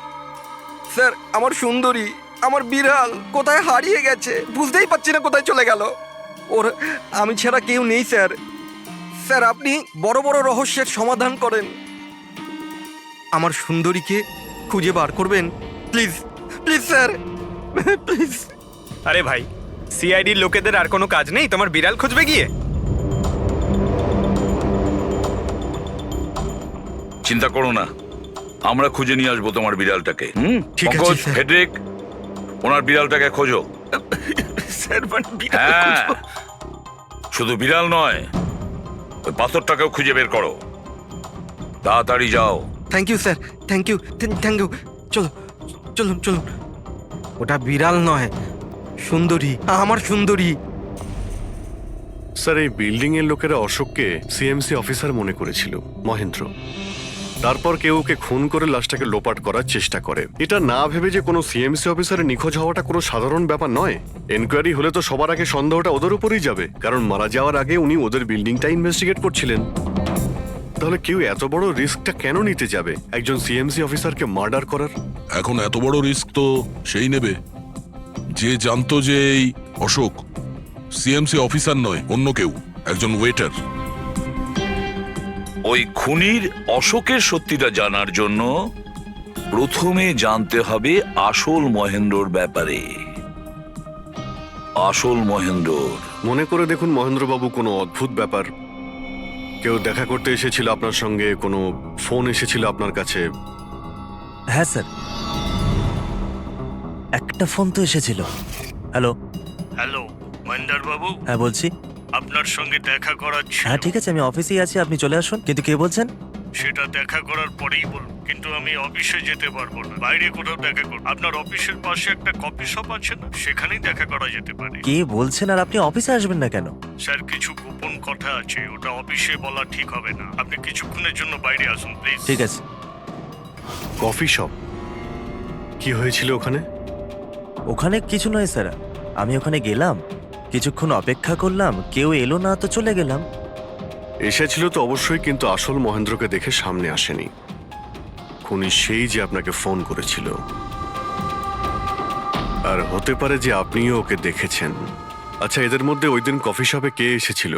স্যার, আমার সুন্দরী, আমার বিড়াল কোথায় হারিয়ে গেছে, বুঝতেই পারছি না কোথায় চলে গেল। ওর আমি ছাড়া কেউ নেই স্যার। স্যার আপনি বড় বড় রহস্যের সমাধান করেন, আমার সুন্দরীকে খুঁজে বার করবেন প্লিজ, প্লিজ স্যার, প্লিজ। আরে ভাই, সিআইডির লোকেদের আর কোনো কাজ নেই? তোমার বিড়াল খুঁজবে গিয়ে? চিন্তা করো না, আমরা খুঁজে নিয়ে আসবো তোমার বিড়ালটাকে। ঠিক আছে, পঙ্কজ, স্যার। ফেডরিক, ওনার বিড়ালটাকে খোঁজো। স্যার মানে বিড়াল হ্যাঁ, খুঁজবো? শুধু বিড়াল নয়, ওই পাথরটাকেও খুঁজে বের করো। তাড়াতাড়ি যাও। Thank you sir, thank you, thank you. চলো চলুন চলুন। ওটা বিড়াল নয়, সুন্দরী, আমার সুন্দরী। স্যার, এই বিল্ডিং এর লোকেরা অশোককে সিএমসি অফিসার মনে করেছিল, মহেন্দ্র। তারপর কেউ ওকে খুন করে লাশটাকে লোপাট করার চেষ্টা করে। এটা না ভেবে যে কোনো সিএমসি অফিসারের নিখোঁজ হওয়াটা কোনো সাধারণ ব্যাপার নয়। এনকোয়ারি হলে তো সবার আগে সন্দেহটা ওদের উপরই যাবে, কারণ মারা যাওয়ার আগে উনি ওদের বিল্ডিংটা ইনভেস্টিগেট করছিলেন। তাহলে কেউ এত বড় রিস্কটা কেন নিতে যাবে একজন সিএমসি অফিসারকে মার্ডার করার? এখন এত বড় রিস্ক তো সেই নেবে যে জানতো যে এই অশোক সিএমসি অফিসার নয়, অন্য কেউ, একজন ওয়েটার। ওই খুনির অশোকের সত্যিটা জানার জন্য প্রথমে জানতে হবে আসল মহেন্দ্রর ব্যাপারে। আসল মহেন্দ্র মনে করে দেখুন মহেন্দ্রবাবু, কোনো অদ্ভুত ব্যাপার, কেউ দেখা করতে এসেছিল আপনার সঙ্গে, কোনো ফোন এসেছিল আপনার কাছে? হ্যাঁ স্যার, একটা ফোন তো এসেছিল। হ্যালো হ্যালো মহেন্দ্র বাবু, হ্যাঁ বলছি। আপনার সঙ্গে দেখা করার ছিল। হ্যাঁ ঠিক আছে, আমি অফিসেই আছি, আপনি চলে আসুন। কিন্তু কে বলছেন? সেটা দেখা করার পরেই বলুন, কিন্তু আমি অফিসে যেতে পারবো না, বাইরে কোথাও দেখা করব। আপনার অফিসের পাশে একটা কফি শপ আছে না, সেখানেই দেখা করা যেতে পারে। কে বলছেন? আর আপনি অফিসে আসবেন না কেন? স্যার কিছু গোপন কথা আছে, ওটা অফিসে বলা ঠিক হবে না। আপনি কিছুক্ষণের জন্য বাইরে আসুন প্লিজ। ঠিক আছে। Coffee shop? কি হয়েছিল ওখানে? ওখানে কিছু নয় স্যার, আমি ওখানে গেলাম, কিছুক্ষণ অপেক্ষা করলাম, কেউ এলো না তো চলে গেলাম। এসেছিল তো অবশ্যই, কিন্তু আসল মহেন্দ্রকে দেখে সামনে আসেনি। খুনি সেই যে আপনাকে ফোন করেছিল, আর হতে পারে যে আপনিও ওকে দেখেছেন। আচ্ছা, এদের মধ্যে ওই দিন কফি শপে কে এসেছিল?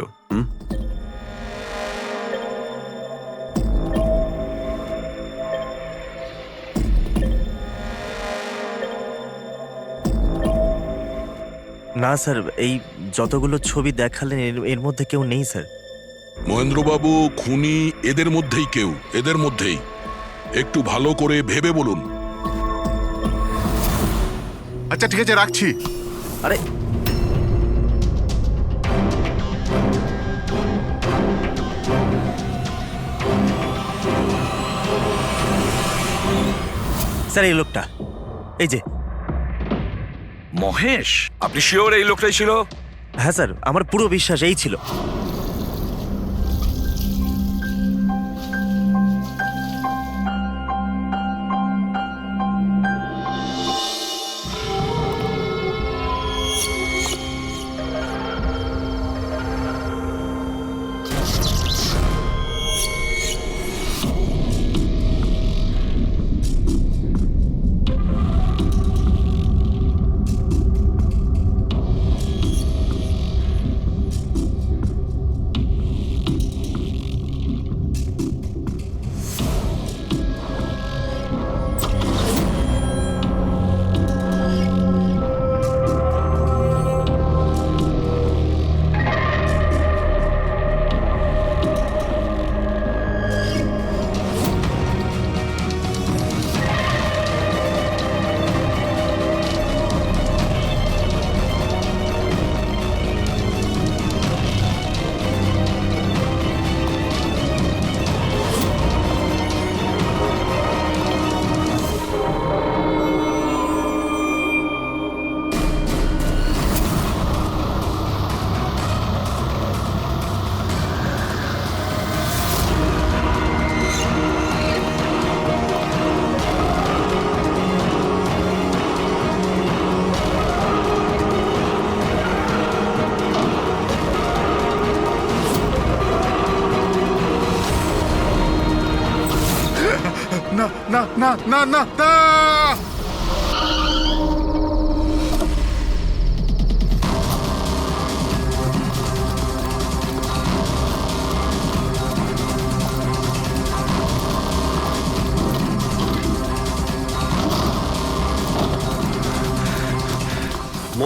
না স্যার, এই যতগুলো ছবি দেখালেন এর মধ্যে কেউ নেই স্যার। মহেন্দ্রবাবু, খুনি এদের মধ্যেই কেউ, এদের মধ্যেই। একটু ভালো করে ভেবে বলুন। আচ্ছা ঠিক আছে, রাখছি। আরে স্যার, এই লোকটা, এই যে মহেশ। আপনি শিওর এই লোকটাই ছিল? হ্যাঁ স্যার, আমার পুরো বিশ্বাস এই ছিল। না না না না না না!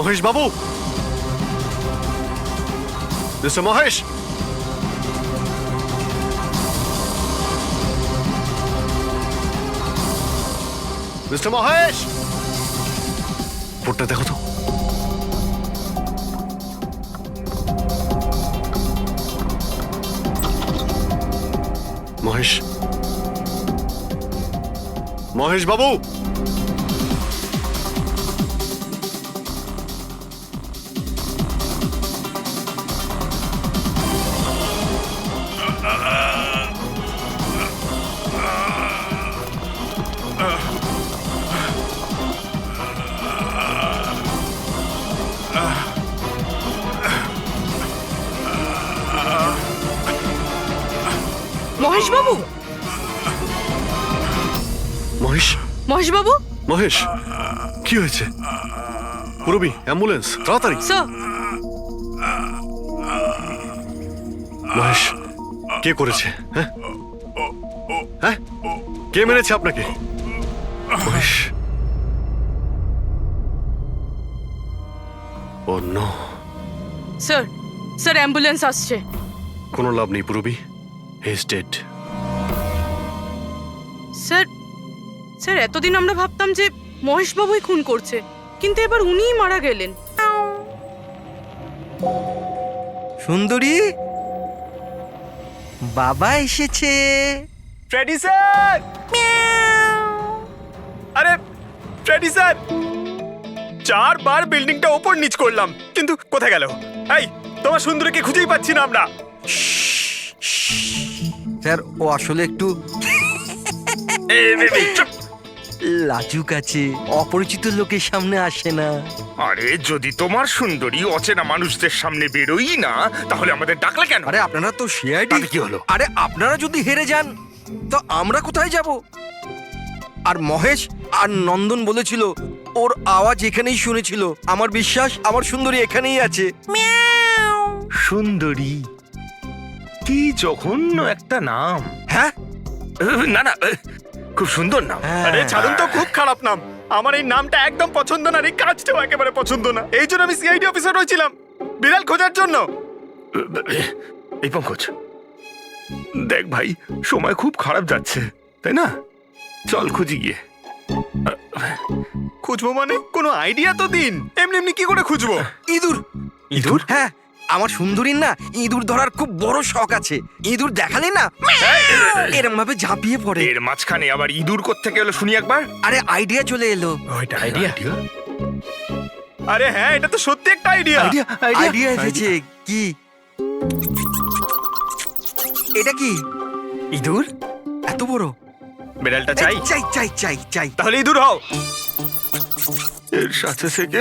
মহেশ বাবু, মিস্টার মহেশ, মিস্টার মহেশ, রিপোর্টটা দেখো তো। মহেশ, মহেশ বাবু, মহেশ বাবু, মহেশ, মহেশ বাবু, মহেশ, কি হয়েছে? পুরবি, অ্যাম্বুলেন্স, তাড়াতাড়ি। স্যার, মহেশ, কে করেছে? হ্যাঁ হ্যাঁ, কে মেরেছে আপনাকে? মহেশ, ও নো। স্যার, স্যার অ্যাম্বুলেন্স আসছে। কোনো লাভ নেই পুরবি, he is dead. Sir, sir এতদিন আমরা ভাবতাম যে মহেশ বাবুই খুন করছে, কিন্তু এবার উনিই মারা গেলেন। সুন্দরী, বাবা এসেছে। Freddy sir! আরে ফ্রেডি স্যার, 4 বার বিল্ডিংটা ওপর নিচ করলাম, কিন্তু কোথায় গেল? এই, তোমার সুন্দরীকে খুঁজেই পাচ্ছি না আমরা। স্যার, ও আসলে একটু লাজুক আছে, অপরিচিত লোকের সামনে আসে না। আরে যদি তোমার সুন্দরী অচেনা মানুষদের সামনে বেরোই না, তাহলে আমাদের ডাকলে কেন? আরে আপনারা তো সিআইডি। কি হলো? আরে আপনারা যদি হেরে যান তো আমরা কোথায় যাব? আর মহেশ আর নন্দন বলেছিল ওর আওয়াজ এখানেই শুনেছিল। আমার বিশ্বাস আমার সুন্দরী এখানেই আছে। সুন্দরী, কি জঘন্য একটা নাম। হ্যাঁ, না না, খুব সুন্দর নাম। আরে ছাড়ুন তো, খুব খারাপ নাম। আমার এই নামটা একদম পছন্দ না, এই কাজটাও একেবারে পছন্দ না। এই জন্য আমি সিআইডি অফিসার হয়েছিলাম, বিড়াল খোঁজার জন্য। এই পঙ্কজ, দেখ ভাই, সময় খুব খারাপ যাচ্ছে, তাই না? চল খুঁজি গিয়ে। খুঁজবো মানে? কোনো আইডিয়া তো দিন। এমনি এমনি কি করে খুঁজবো? ইঁদুর। ইঁদুর? হ্যাঁ, আমার সুন্দরীর না ইঁদুর ধরার খুব বড় শখ আছে। ইঁদুর দেখালে না এরম ভাবে ঝাঁপিয়ে পড়ে। এর মাঝখানে আবার ইঁদুর কোত্থেকে এলো শুনি একবার। আরে আইডিয়া চলে এলো। ওইটা আইডিয়া? আরে হ্যাঁ, এটা তো সত্যি একটা আইডিয়া। আইডিয়া এসেছে। কি এটা? কি ইঁদুর এত বড়? বিড়ালটা চাই? চাই চাই চাই চাই। তাহলে ইঁদুর হও। এর সাথে থেকে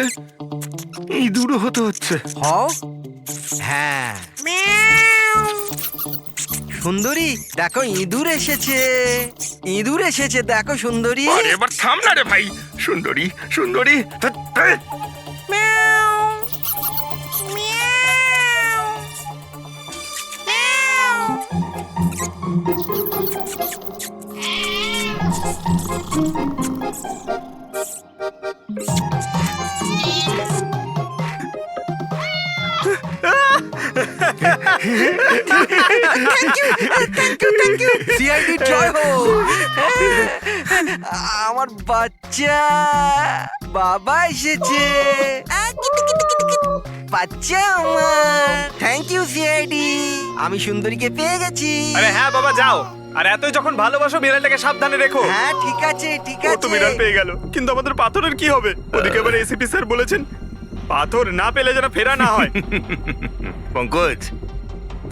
ইঁদুরও হতে হচ্ছে। হও। হ্যাঁ, সুন্দরী দেখো ইঁদুর এসেছে। ইঁদুর এসেছে, দেখো সুন্দরী। আরে এবার থাম না রে ভাই। সুন্দরী, সুন্দরী, সিআইডি জয় হোক। আমার বাচ্চা বাবা এসেছে। বাচ্চা আমার। থ্যাংক ইউ সিআইডি, আমি সুন্দরীকে পেয়ে গেছি। আরে হ্যাঁ বাবা, যাও। আর এতই যখন ভালোবাসো, বিড়ালটাকে সাবধানে রেখো। হ্যাঁ ঠিক আছে ঠিক ও তো আছে। বিড়াল পেয়ে গেল, কিন্তু আমাদের পাথরের কি হবে? ওদিকে আবার এসিপি স্যার বলেছেন পাথর না পেলে যেন ফেরা না হয়। পঙ্কজ,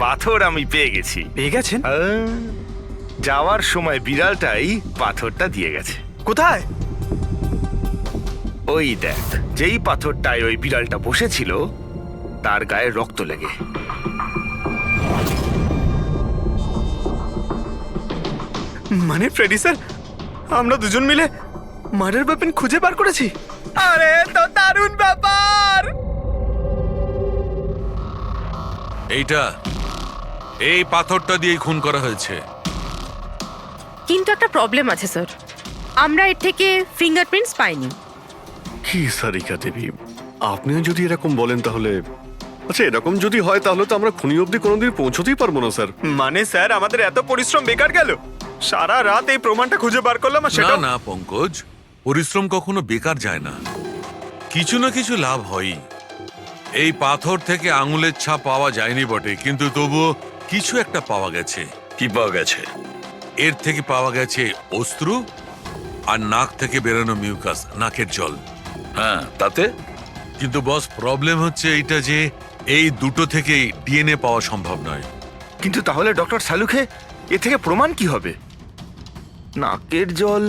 পাথর আমি পেয়ে গেছি। পেয়ে গেছেন? যাওয়ার সময় বিড়ালটাই পাথরটা দিয়ে গেছে। কোথায়? ওই দেখ, যেই পাথরটায় ওই বিড়ালটা বসেছিল তার গায়ে রক্ত লেগে। মানে ফ্রেডি স্যার, আমরা দুজন মিলে মার্ডার ওয়েপন খুঁজে বার করেছি। আরে তো দারুণ ব্যাপার। এই পাথরটা দিয়ে খুন করা হয়েছে। কিন্তু একটা প্রবলেম আছে স্যার, আমরা এর থেকে ফিঙ্গারপ্রিন্টস পাইনি। কি সারিকা দেবী, আপনিও যদি এরকম বলেন তাহলে আচ্ছা, এরকম যদি হয় তাহলে তো আমরা খুনি অবধি কোনোদিন পৌঁছতেই পারবো না স্যার। মানে স্যার আমাদের এত পরিশ্রম বেকার গেল? সারা রাত এই প্রমাণটা খুঁজে বার করলাম আর না সেটা না পঙ্কজ, পরিশ্রম কখনো বেকার যায় না, কিছু না কিছু লাভ হয়। এই পাথর থেকে আঙুলের ছাপ পাওয়া যায়নি বটে, কিন্তু তবুও কিছু একটা পাওয়া গেছে। কি পাওয়া গেছে? এর থেকে পাওয়া গেছে অস্ত্র আর নাক থেকে বেরোনো মিউকাস, নাকের জল। হ্যাঁ, তাতে? কিন্তু বস, প্রবলেম হচ্ছে এইটা যে এই দুটো থেকেই ডিএনএ পাওয়া সম্ভব নয়। কিন্তু তাহলে ডক্টর সালুখে এ থেকে প্রমাণ কি হবে? নাকের জল,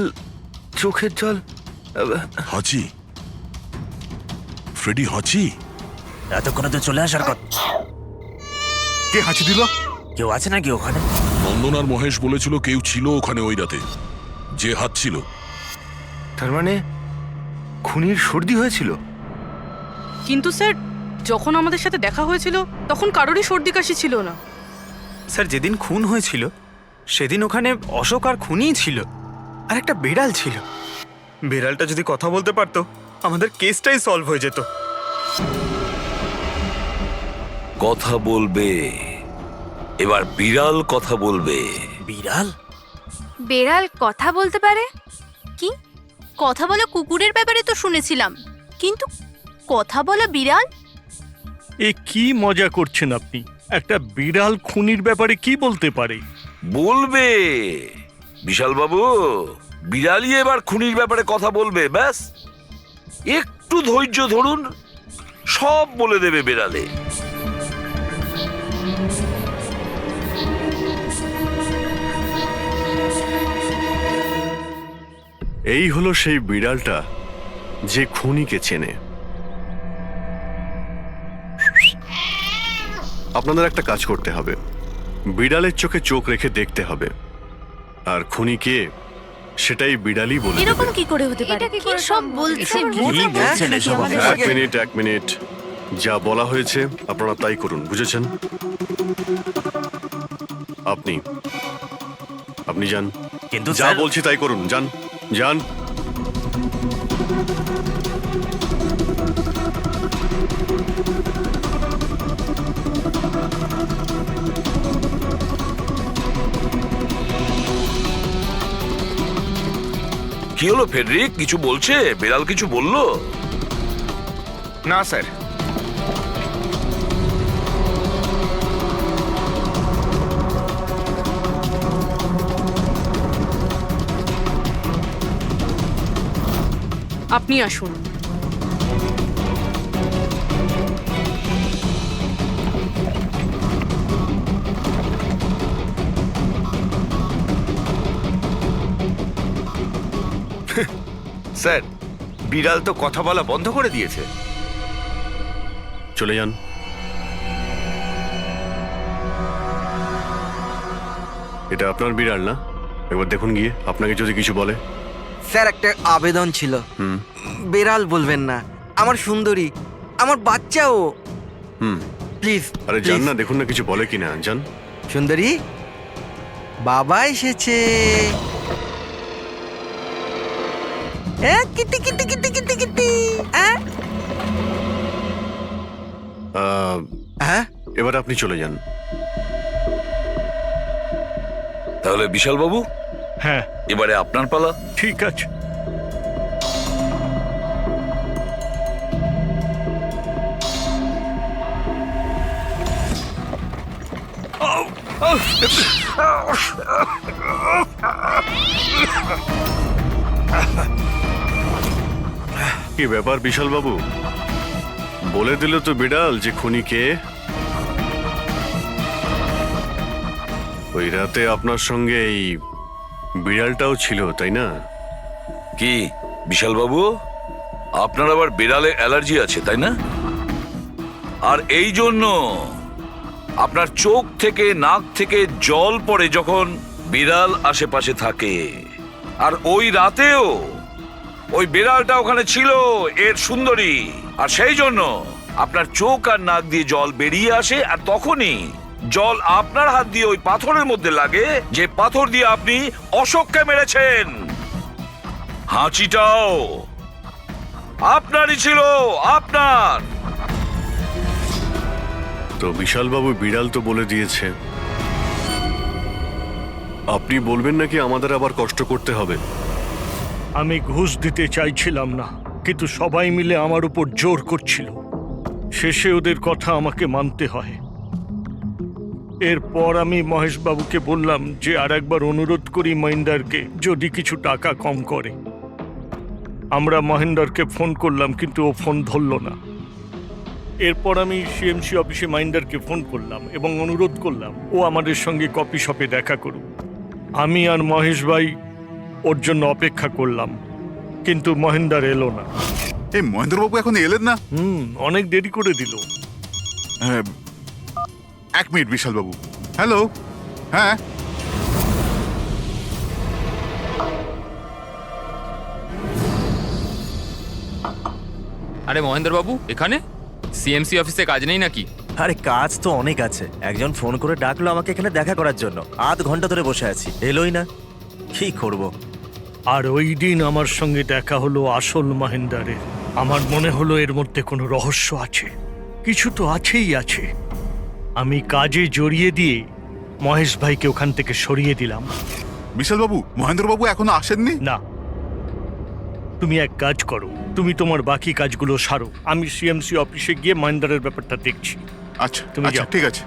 চোখের জল। হাঁচি, ফ্রেডি হাঁচি। এতক্ষণে তো চলে আসার কথা। কে হাঁচি দিল? কেউ আছে নাকি ওখানে? নন্দন আর মহেশ বলেছিল কেউ ছিল ওখানে ওই রাতে, যে হাত ছিল। তার মানে খুনির সর্দি হয়েছিল? কিন্তু স্যার, যখন আমাদের সাথে দেখা হয়েছিল তখন কারোরই সর্দি কাশি ছিল না। স্যার যেদিন খুন হয়েছিল সেদিন ওখানে অশোক আর খুনিই ছিল, আর একটা বিড়াল ছিল। বিড়ালটা যদি কথা বলতে পারতো আমাদের কেসটাই সলভ হয়ে যেত। কথা বলবে, এবার বিড়াল কথা বলবে। বিড়াল? বেড়াল কথা বলতে পারে? কি কথা বলা কুকুরের ব্যাপারে তো শুনেছিলাম, কিন্তু কথা বলা বিড়াল? এ কি মজা করছেন আপনি? একটা বিড়াল খুনির ব্যাপারে কি বলতে পারে? বলবে বিশাল বাবু, বিড়ালই এবার খুনির ব্যাপারে কথা বলবে। ব্যাস একটু ধৈর্য ধরুন, সব বলে দেবে বিড়ালে। এই হলো সেই বিড়ালটা যে খুনিকে চেনে। আপনাদের একটা কাজ করতে হবে, বিড়ালের চোখে চোখ রেখে দেখতে হবে, আর খুনিকে সেটাই বিড়ালই বলে দেবে। এরকম কি করে হতে পারে? কি সব বলছেন? এক মিনিট, যা বলা হয়েছে আপনারা তাই করুন, বুঝেছেন? আপনি যান, কিন্তু যা বলছি তাই করুন, যান যান। কি হলো ফেডরিক, কিছু বলছে? বিড়াল কিছু বললো? না স্যার। আপনি আসুন। স্যার, বিড়াল তো কথা বলা বন্ধ করে দিয়েছে। চলে যান। এটা আপনার বিড়াল না? একবার দেখুন গিয়ে, আপনাকে যদি কিছু বলে। স্যার একটা আবেদন ছিল। বেড়াল বলবেন না, আমার সুন্দরী, আমার বাচ্চাও। প্লিজ। আরে যান না, দেখুন না কিছু বলে কিনা, যান। সুন্দরী, বাবা এসেছে। Kitty Kitty Kitty Kitty Kitty. এবার আপনি চলে যান। তাহলে বিশাল বাবু, হ্যাঁ, এবারে আপনার পালা। ঠিক আছে। কি ব্যাপার বিশাল বাবু, বলে দিল তো বিড়াল যে খুনি কে? ওই রাতে আপনার সঙ্গে এই বিড়ালটাও ছিল, তাই না? কি বিশাল বাবু, আপনার আবার বিড়ালে অ্যালার্জি আছে, তাই না? আর এই জন্য আপনার চোখ থেকে, নাক থেকে জল পড়ে যখন বিড়াল আশেপাশে থাকে। আর ওই রাতেও ওই বিড়ালটা ওখানে ছিল, এর সুন্দরী, আর সেই জন্য আপনার চোখ আর নাক দিয়ে জল বেরিয়ে আসে, আর তখনই জল আপনার হাত দিয়ে ওই পাথরের মধ্যে লাগে, যে পাথর দিয়ে আপনি অশোককে মেরেছেন। হাঁচিটাও আপনারই ছিল, আপনার। তো বিশালবাবু বিড়াল তো বলে দিয়েছে, আপনি বলবেন নাকি আমাদের আবার কষ্ট করতে হবে? আমি ঘুষ দিতে চাইছিলাম না, কিন্তু সবাই মিলে আমার উপর জোর করছিল। শেষে ওদের কথা আমাকে মানতে হয়। এরপর আমি মহেশবাবুকে বললাম যে আর একবার অনুরোধ করি মহিন্দারকে যদি কিছু টাকা কম করে। আমরা মহেন্দারকে ফোন করলাম, কিন্তু ও ফোন ধরল না। এরপর আমি সিএমসি অফিসে মহেন্দারকে ফোন করলাম এবং অনুরোধ করলাম ও আমাদের সঙ্গে কফি শপে দেখা করুক। আমি আর মহেশ ভাই ওর জন্য অপেক্ষা করলাম, কিন্তু মহেন্দার এলো না। এই মহেন্দ্রবাবু এখন এলেন না? অনেক দেরি করে দিল। হ্যাঁ, 1 মিনিট বিশালবাবু। হ্যালো, হ্যাঁ আরে মহেন্দ্রবাবু এখানে? সিএমসি অফিসে কাজ নেই নাকি? আরে কাজ তো অনেক আছে। একজন ফোন করে ডাকলো আমাকে এখানে দেখা করার জন্য। আধ ঘন্টা ধরে বসে আছি, এলোই না। কি করব? আর ওই দিন আমার সঙ্গে দেখা হলো আসল মহেন্দারের। আমার মনে হলো এর মধ্যে কোনো রহস্য আছে, কিছু তো আছেই আছে। আমি কাজে জড়িয়ে দিয়ে মহেশ ভাইকে ওখান থেকে সরিয়ে দিলাম। বিশালবাবু, মহেন্দ্রবাবু এখনো আসেননি? না, তুমি এক কাজ করো, তুমি তোমার বাকি কাজগুলো সারো। আমি সিএমসি অফিসে গিয়ে মহেন্দারের ব্যাপারটা দেখছি। আচ্ছা, তুমি যাও। ঠিক আছে।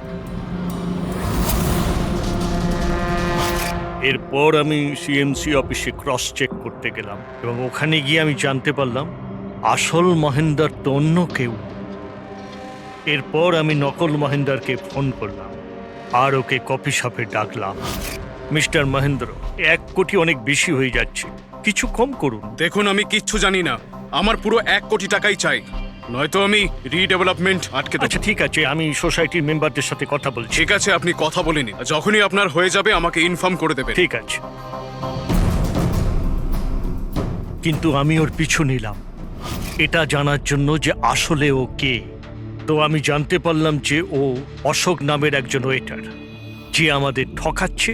এরপর আমি সিএমসি অফিসে ক্রস চেক করতে গেলাম এবং ওখানে গিয়ে আমি জানতে পারলাম আসল মহেন্দার তো অন্য কেউ। এরপর আমি নকল মহেন্দারকে ফোন করলাম আর ওকে কফি শপে ডাকলাম। মিস্টার মহেন্দ্র, 1 কোটি অনেক বেশি হয়ে যাচ্ছে, কিছু কম করুন। দেখুন, আমি কিচ্ছু জানি না, আমার পুরো 1 কোটি টাকাই চাই, নয়তো আমি রিডেভেলপমেন্ট আটকে দেব। আচ্ছা ঠিক আছে, আমি সোসাইটির মেম্বারদের সাথে কথা বলছি। ঠিক আছে, আপনি কথা বলে নিন, যখনই আপনার হয়ে যাবে আমাকে ইনফর্ম করে দেবেন। ঠিক আছে, কিন্তু আমি ওর পিছু নিলাম এটা জানার জন্য যে আসলে ও কে। তো আমি জানতে পারলাম যে ও অশোক নামের একজন ওয়েটার, যে আমাদের ঠকাচ্ছে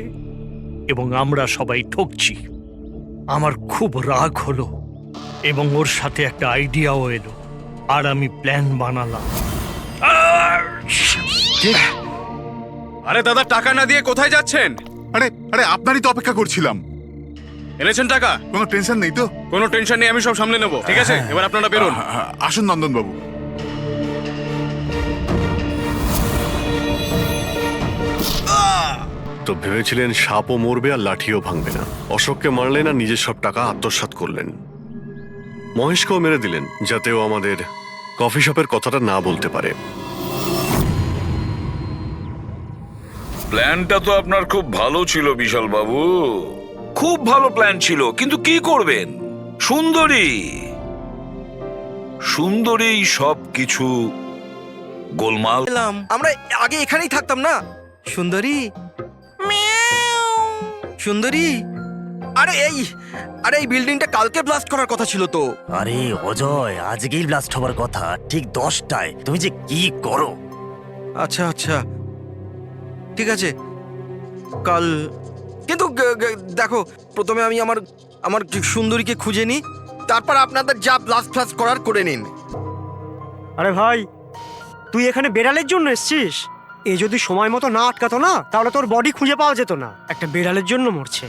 এবং আমরা সবাই ঠকছি। আমার খুব রাগ হলো এবং ওর সাথে একটা আইডিয়াও এলো, আর আমি প্ল্যান বানালাম। আরে দাদা, টাকা না দিয়ে কোথায় যাচ্ছেন? আরে আরে আপনারই তো অপেক্ষা করছিলাম। এনেছেন টাকা? কোনো টেনশন নেই তো? কোনো টেনশন নেই, আমি সব সামলে নেব। ঠিক আছে, এবার আপনারা বেরোন। আসুন নন্দনবাবু। তো ভেবেছিলেন সাপও মরবে আর লাঠিও ভাঙবে না। অশোককে মারলেন আর নিজের সব টাকা আত্মসাৎ করলেন। মহেশকেও মেরে দিলেন যাতে ও আমাদের কফি শপের কথাটা না বলতে পারে। প্ল্যানটা তো আপনার খুব ভালো ছিল বিশাল বাবু, খুব ভালো প্ল্যান ছিল, কিন্তু কি করবেন? সুন্দরী সব কিছু গোলমাল। আমরা আগে এখানেই থাকতাম না। সুন্দরী, সুন্দরী, আরে এই বিল্ডিংটা কালকে ব্লাস্ট করার কথা ছিল তো। আরে অজয়, আজকেই ব্লাস্ট হবার কথা, ঠিক 10টায়। তুমি যে কি করো! আচ্ছা আচ্ছা, ঠিক আছে, কাল। কিন্তু দেখো, প্রথমে আমি আমার সুন্দরীকে খুঁজে নিই, তারপর আপনাদের যা ব্লাস্ট ফ্লাস্ট করার করে নিন। আরে ভাই, তুই এখানে বেড়ালের জন্য এসেছিস? এ যদি সময় মতো না আটকাতো না, তাহলে তোর বডি খুঁজে পাওয়া যেত না। একটা বেড়ালের জন্য মরছে।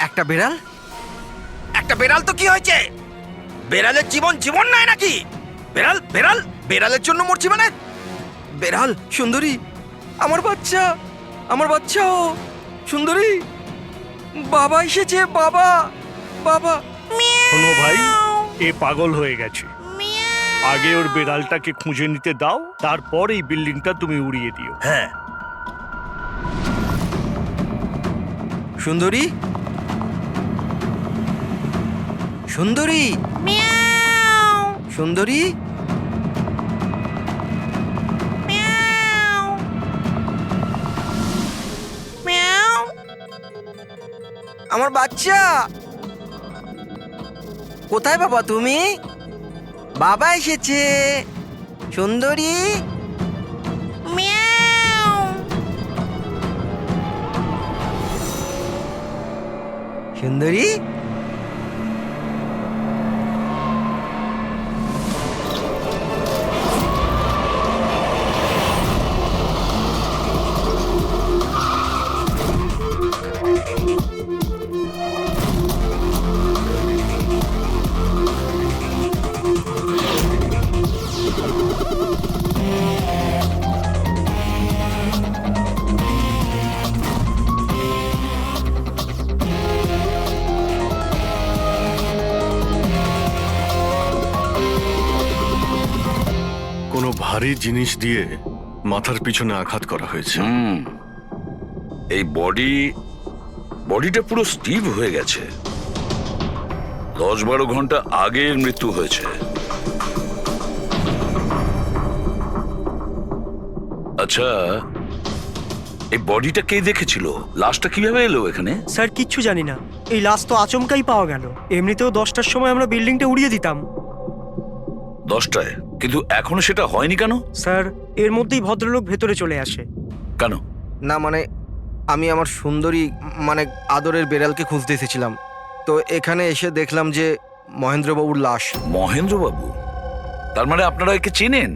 একটা বেড়াল? একটা বেড়াল তো কি হয়েছে? বেড়ালের জীবন নাই নাকি? বেড়ালের জন্য মরছি মানে? বেড়াল, সুন্দরী, আমার বাচ্চা ও সুন্দরী, বাবা এসেছে, বাবা। শোনো ভাই, এ পাগল হয়ে গেছে। আগে ওর বেড়ালটাকে খুঁজে নিতে দাও, তারপর এই বিল্ডিংটা তুমি উড়িয়ে দিও। হ্যাঁ। সুন্দরী, সুন্দরী, সুন্দরী, আমার বাচ্চা কোথায়? বাবা তুমি? বাবা এসেছে। সুন্দরী, সুন্দরী, ভারী জিনিস দিয়ে মাথার পিছনে আঘাত করা হয়েছে। এই বডিটা পুরো স্টিভ হয়ে গেছে। 10-12 ঘন্টা আগের মৃত্যু হয়েছে। আচ্ছা, এই বডিটা কে দেখেছিল? লাশটা কিভাবে এলো এখানে? স্যার কিচ্ছু জানি না, এই লাশ তো আচমকাই পাওয়া গেল। এমনিতেও 10টার সময় আমরা বিল্ডিংটা উড়িয়ে দিতাম। 10টায়? কিন্তু এখনো সেটা হয়নি কেন? স্যার এর মধ্যেই ভদ্রলোক ভেতরে চলে আসে। কেন? না মানে আমি আমার সুন্দরী মানে আদরের বেড়ালকে খুঁজতে এসেছিলাম, তো এখানে এসে দেখলাম যে মহেন্দ্রবাবুর লাশ। মহেন্দ্রবাবু? তার মানে আপনারা একে চেনেন?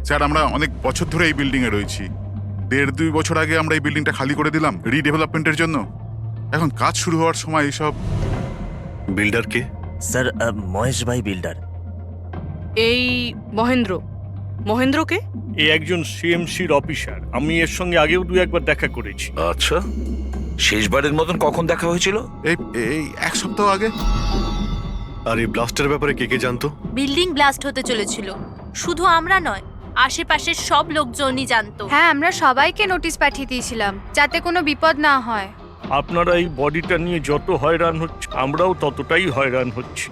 স্যার আমরা অনেক বছর ধরে এই বিল্ডিং এ রয়েছি। 1.5-2 বছর আগে আমরা এই বিল্ডিংটা খালি করে দিলাম রিডেভেলপমেন্টের জন্য। এখন কাজ শুরু হওয়ার সময় এইসব। বিল্ডার কে? স্যার মহেশ ভাই বিল্ডার। এই মহেন্দ্রকে? এ একজন সিএমসির অফিসার। আমি এর সঙ্গে আগেও 2-1বার দেখা করেছি। আচ্ছা, শেষবারের মতন কখন দেখা হয়েছিল? এই 1 সপ্তাহ আগে। আর এই ব্লাস্টের ব্যাপারে কে কে জানতো? বিল্ডিং ব্লাস্ট হতে চলেছিল, শুধু আমরা নয়, আশেপাশের সব লোকজনই জানতো। হ্যাঁ, আমরা সবাইকে নোটিশ পাঠিয়ে দিয়েছিলাম যাতে কোনো বিপদ না হয়। আপনারা এই বডিটা নিয়ে যত হয়রান হচ্ছে, আমরাও ততটাই হয়রান হচ্ছি।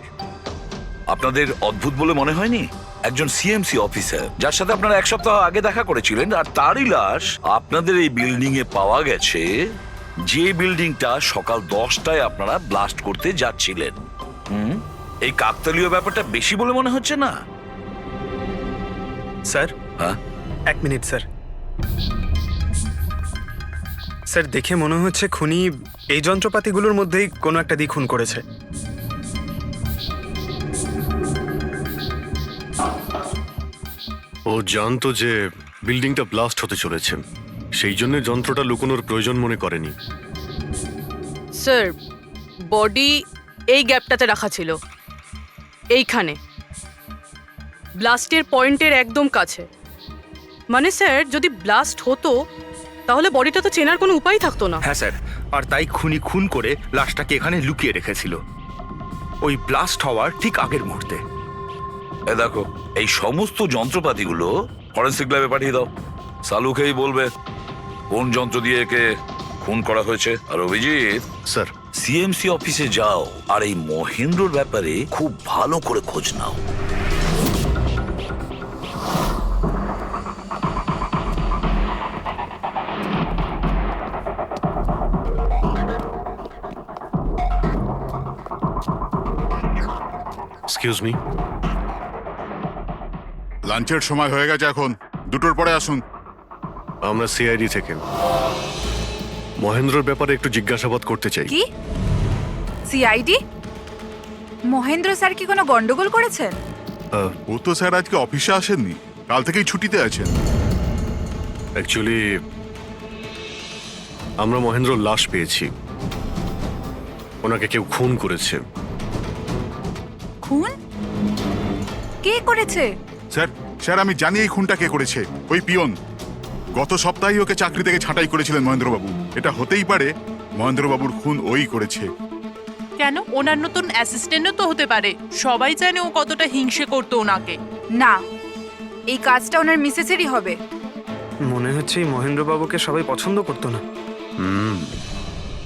আপনাদের অদ্ভুত বলে মনে হয়নি? একজন সিএমসি অফিসার যার সাথে আপনারা 1 সপ্তাহ আগে দেখা করেছিলেন, আর তারই লাশ আপনাদের এই বিল্ডিং এ পাওয়া গেছে, যে বিল্ডিংটা সকাল 10টায় আপনারা ব্লাস্ট করতে যাচ্ছিলেন। এই কাকতালীয় ব্যাপারটা বেশি বলে মনে হচ্ছে না? স্যার হ্যাঁ, 1 মিনিট স্যার। স্যার দেখে মনে হচ্ছে খুনি এই যন্ত্রপাতিগুলোর মধ্যেই কোনো একটা দিয়ে খুন করেছে। ও জানতো যে বিল্ডিংটা ব্লাস্ট হতে চলেছে, সেই জন্য যন্ত্রটা লুকোনোর প্রয়োজন মনে করেনি। স্যার বডি এই গ্যাপটাতে রাখা ছিল, এইখানে ব্লাস্টের পয়েন্টের একদম কাছে। মানে স্যার যদি ব্লাস্ট হতো তাহলে বডিটা তো চেনার কোনো উপায় থাকতো না। হ্যাঁ স্যার, আর তাই খুনি খুন করে লাশটাকে এখানে লুকিয়ে রেখেছিল ওই ব্লাস্ট হওয়ার ঠিক আগের মুহূর্তে। দেখো, এই সমস্ত যন্ত্রপাতিগুলো ফরেন্সিক ল্যাবে পাঠিয়ে দাও। সালুকেই বলবে কোন যন্ত্র দিয়ে একে খুন করা হয়েছে। আর অভিজিৎ স্যার, সিএমসি অফিসে যাও আর এই মহেন্দ্রর ব্যাপারে খুব ভালো করে খোঁজ নাও। Excuse me. লাঞ্চের সময় হয়ে গেছে, এখন 2টোর পরে আসুন। আমরা সিআইডি থেকে মহেন্দ্রর ব্যাপারে একটু জিজ্ঞাসাবাদ করতে চাই। কি সিআইডি? মহেন্দ্র স্যার কি কোনো গন্ডগোল করেছেন? ও তো স্যার আজকে অফিসে আসেননি, কাল থেকেই ছুটিতে আছেন। অ্যাকচুয়ালি আমরা মহেন্দ্রর লাশ পেয়েছি, ওনাকে কেউ খুন করেছে। খুন? কে করেছে? স্যার আমি জানি এই খুনটা কে করেছে। ওই পিয়ন গত সপ্তাহে ওকে চাকরি থেকে ছাঁটাই করেছিলেন মহেন্দ্রবাবু। এটা হতেই পারে মহেন্দ্রবাবুর খুন ওই করেছে। কেন? ওনার নতুন অ্যাসিস্ট্যান্টও তো হতে পারে, সবাই জানে ও কতটা হিংসে করতো ওনাকে। না, এই কাজটা ওনার মিসেসেরই হবে। মনে হচ্ছে এই মহেন্দ্রবাবুকে সবাই পছন্দ করতো না।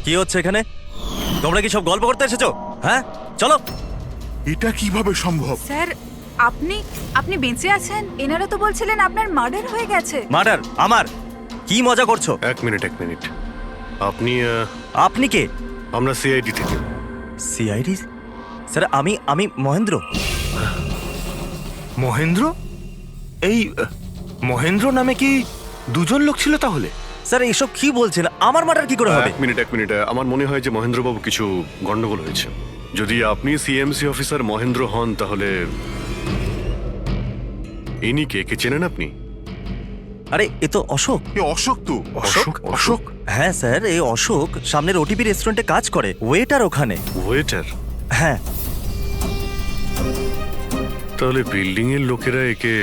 কি হচ্ছে এখানে? তোমরা কি সব গল্প করতে এসেছো? হ্যাঁ চলো। এটা কিভাবে সম্ভব? স্যার আপনি বেঁচে আছেন? এনারা তো বলছিলেন আপনার মার্ডার হয়ে গেছে। মার্ডার? আমার? কি মজা করছো? 1 মিনিট। আপনি কে? আমরা সিআইডি থেকে। সিআইডি? স্যার আমি মহেন্দ্র। মহেন্দ্র? এই মহেন্দ্র নামে কি 2জন লোক ছিল তাহলে? স্যার এসব কি বলছেন? আমার মার্ডার কি করে হবে? 1 মিনিট। আমার মনে হয় যে মহেন্দ্রবাবু কিছু গন্ডগোল হয়েছে। যদি আপনি সিএমসি অফিসার মহেন্দ্র হন তাহলে ইনি কে চেনেন আপনি? আরে এ তো অশোক। অশোক তো? অশোক? হ্যাঁ স্যার, এই অশোক সামনের ওটিপি রেস্টুরেন্টে কাজ করে, ওয়েটার ওখানে। ওয়েটার? হ্যাঁ। তাহলে বিল্ডিং এর লোকেরা একে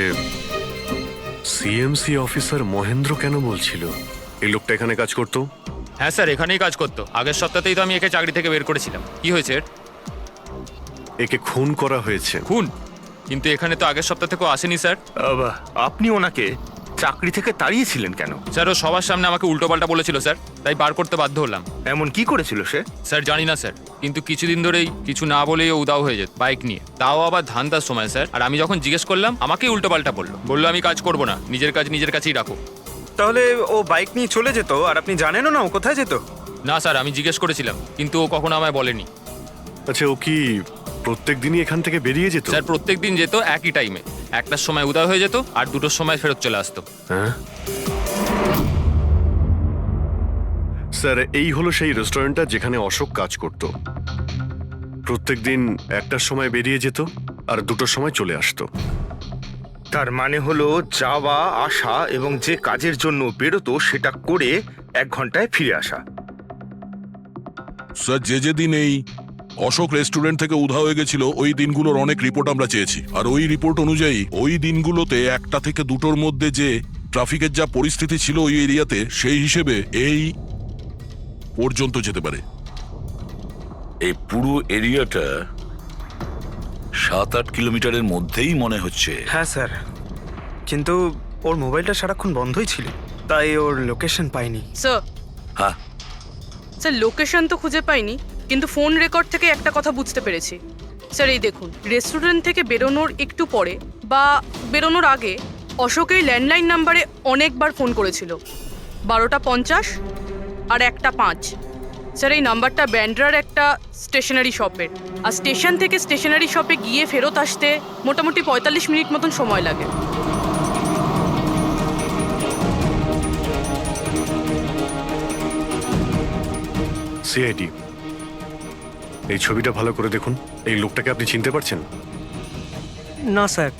সিএমসি অফিসার মহেন্দ্র কেন বলছিল? এই লোকটা এখানে কাজ করতো? হ্যাঁ স্যার, এখানেই কাজ করতো। আগের সপ্তাহতেই তো আমি একে চাকরি থেকে বের করেছিলাম। কি হয়েছে? একে খুন করা হয়েছে। খুন? কিন্তু এখানে তো আগের সপ্তাহ থেকেও আসেনি স্যার। আপনি ওনাকে চাকরি থেকে তাড়িয়েছিলেন কেন? স্যার ও সবার সামনে আমাকে উল্টোপাল্টা বলেছিল স্যার, তাই বার করতে বাধ্য হলাম। এমন কি করেছিল সে? স্যার জানি না স্যার, কিন্তু কিছুদিন ধরেই কিছু না বলেই ও উদাও হয়ে যেত বাইক নিয়ে, তাও আবার ধান্দার সময় স্যার। আর আমি যখন জিজ্ঞেস করলাম আমাকেই উল্টোপাল্টা বললো আমি কাজ করবো না, নিজের কাজ নিজের কাছেই রাখো। তাহলে ও বাইক নিয়ে চলে যেত আর আপনি জানেনও না ও কোথায় যেত? না স্যার, আমি জিজ্ঞেস করেছিলাম কিন্তু ও কখনো আমায় বলেনি। আচ্ছা, ও কি প্রত্যেক দিনই এখান থেকে বেরিয়ে যেত? স্যার প্রত্যেক দিন যেত একই টাইমে, 1টার সময় উদয় হয়ে যেত আর 2টোর সময় ফেরত চলে আসতো। হ্যাঁ স্যার, এই হলো সেই রেস্টুরেন্টটা যেখানে অশোক কাজ করত। প্রত্যেকদিন 1টার সময় বেরিয়ে যেত আর 2টোর সময় চলে আসতো। তার মানে হলো যাওয়া আসা এবং যে কাজের জন্য বেরোতো সেটা করে 1 ঘন্টায় ফিরে আসা। স্যার, যে দিন এই অশোক রেস্টুরেন্ট থেকে উধাও হয়ে গেছিল ওই দিনগুলোর অনেক রিপোর্ট আমরা চেয়েছি, আর ওই রিপোর্ট অনুযায়ী ওই দিনগুলোতে 1টা থেকে 2টোর মধ্যে যে ট্রাফিকের যা পরিস্থিতি ছিল ওই এরিয়াতে, সেই হিসেবে এই পর্যন্ত যেতে পারে। এই পুরো এরিয়াটা 7-8 কিলোমিটারের মধ্যেই মনে হচ্ছে। হ্যাঁ স্যার, কিন্তু ওর মোবাইলটা সারাক্ষণ বন্ধই ছিল, তাই ওর লোকেশন পাইনি। স্যার হ্যাঁ স্যার, লোকেশন তো খুঁজে পাইনি, কিন্তু ফোন রেকর্ড থেকে একটা কথা বুঝতে পেরেছি। স্যার এই দেখুন, রেস্টুরেন্ট থেকে বেরোনোর একটু পরে বা বেরোনোর আগে অশোক এই ল্যান্ডলাইন নাম্বারে অনেকবার ফোন করেছিল, 12:50 আর 1:05। স্যার এই নাম্বারটা ব্যান্ড্রার একটা স্টেশনারি শপের, আর স্টেশন থেকে স্টেশনারি শপে গিয়ে ফেরত আসতে মোটামুটি 45 মিনিট মতন সময় লাগে। সিআইডি, এই ছবিটা ভালো করে দেখুন। এই লোকটাকে আপনি চিনতে পারছেন? না স্যার,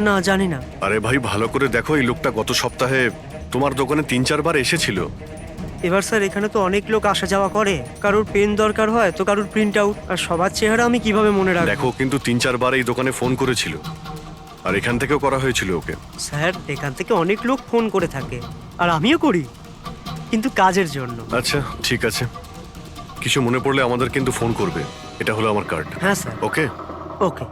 না জানি না। আরে ভাই, ভালো করে দেখো, এই লোকটা গত সপ্তাহে তোমার দোকানে 3-4 বার এসেছিল। এবার স্যার এখানে তো অনেক লোক আসা যাওয়া করে, কারোর পেন দরকার হয় তো কারোর প্রিন্ট আউট, আর সবার চেহারা আমি কিভাবে মনে রাখবো? দেখো, কিন্তু 3-4 বার এই দোকানে ফোন করেছিল, আর এখান থেকেও করা হয়েছিল ওকে। স্যার এখান থেকে অনেক লোক ফোন করে থাকে, আর আমিও করি, কিন্তু কাজের জন্য। আচ্ছা ঠিক আছে, কিছু মনে পড়লে আমাদের কিন্তু ফোন করবে। এটা হলো আমার কার্ড। হ্যাঁ স্যার। ওকে ওকে।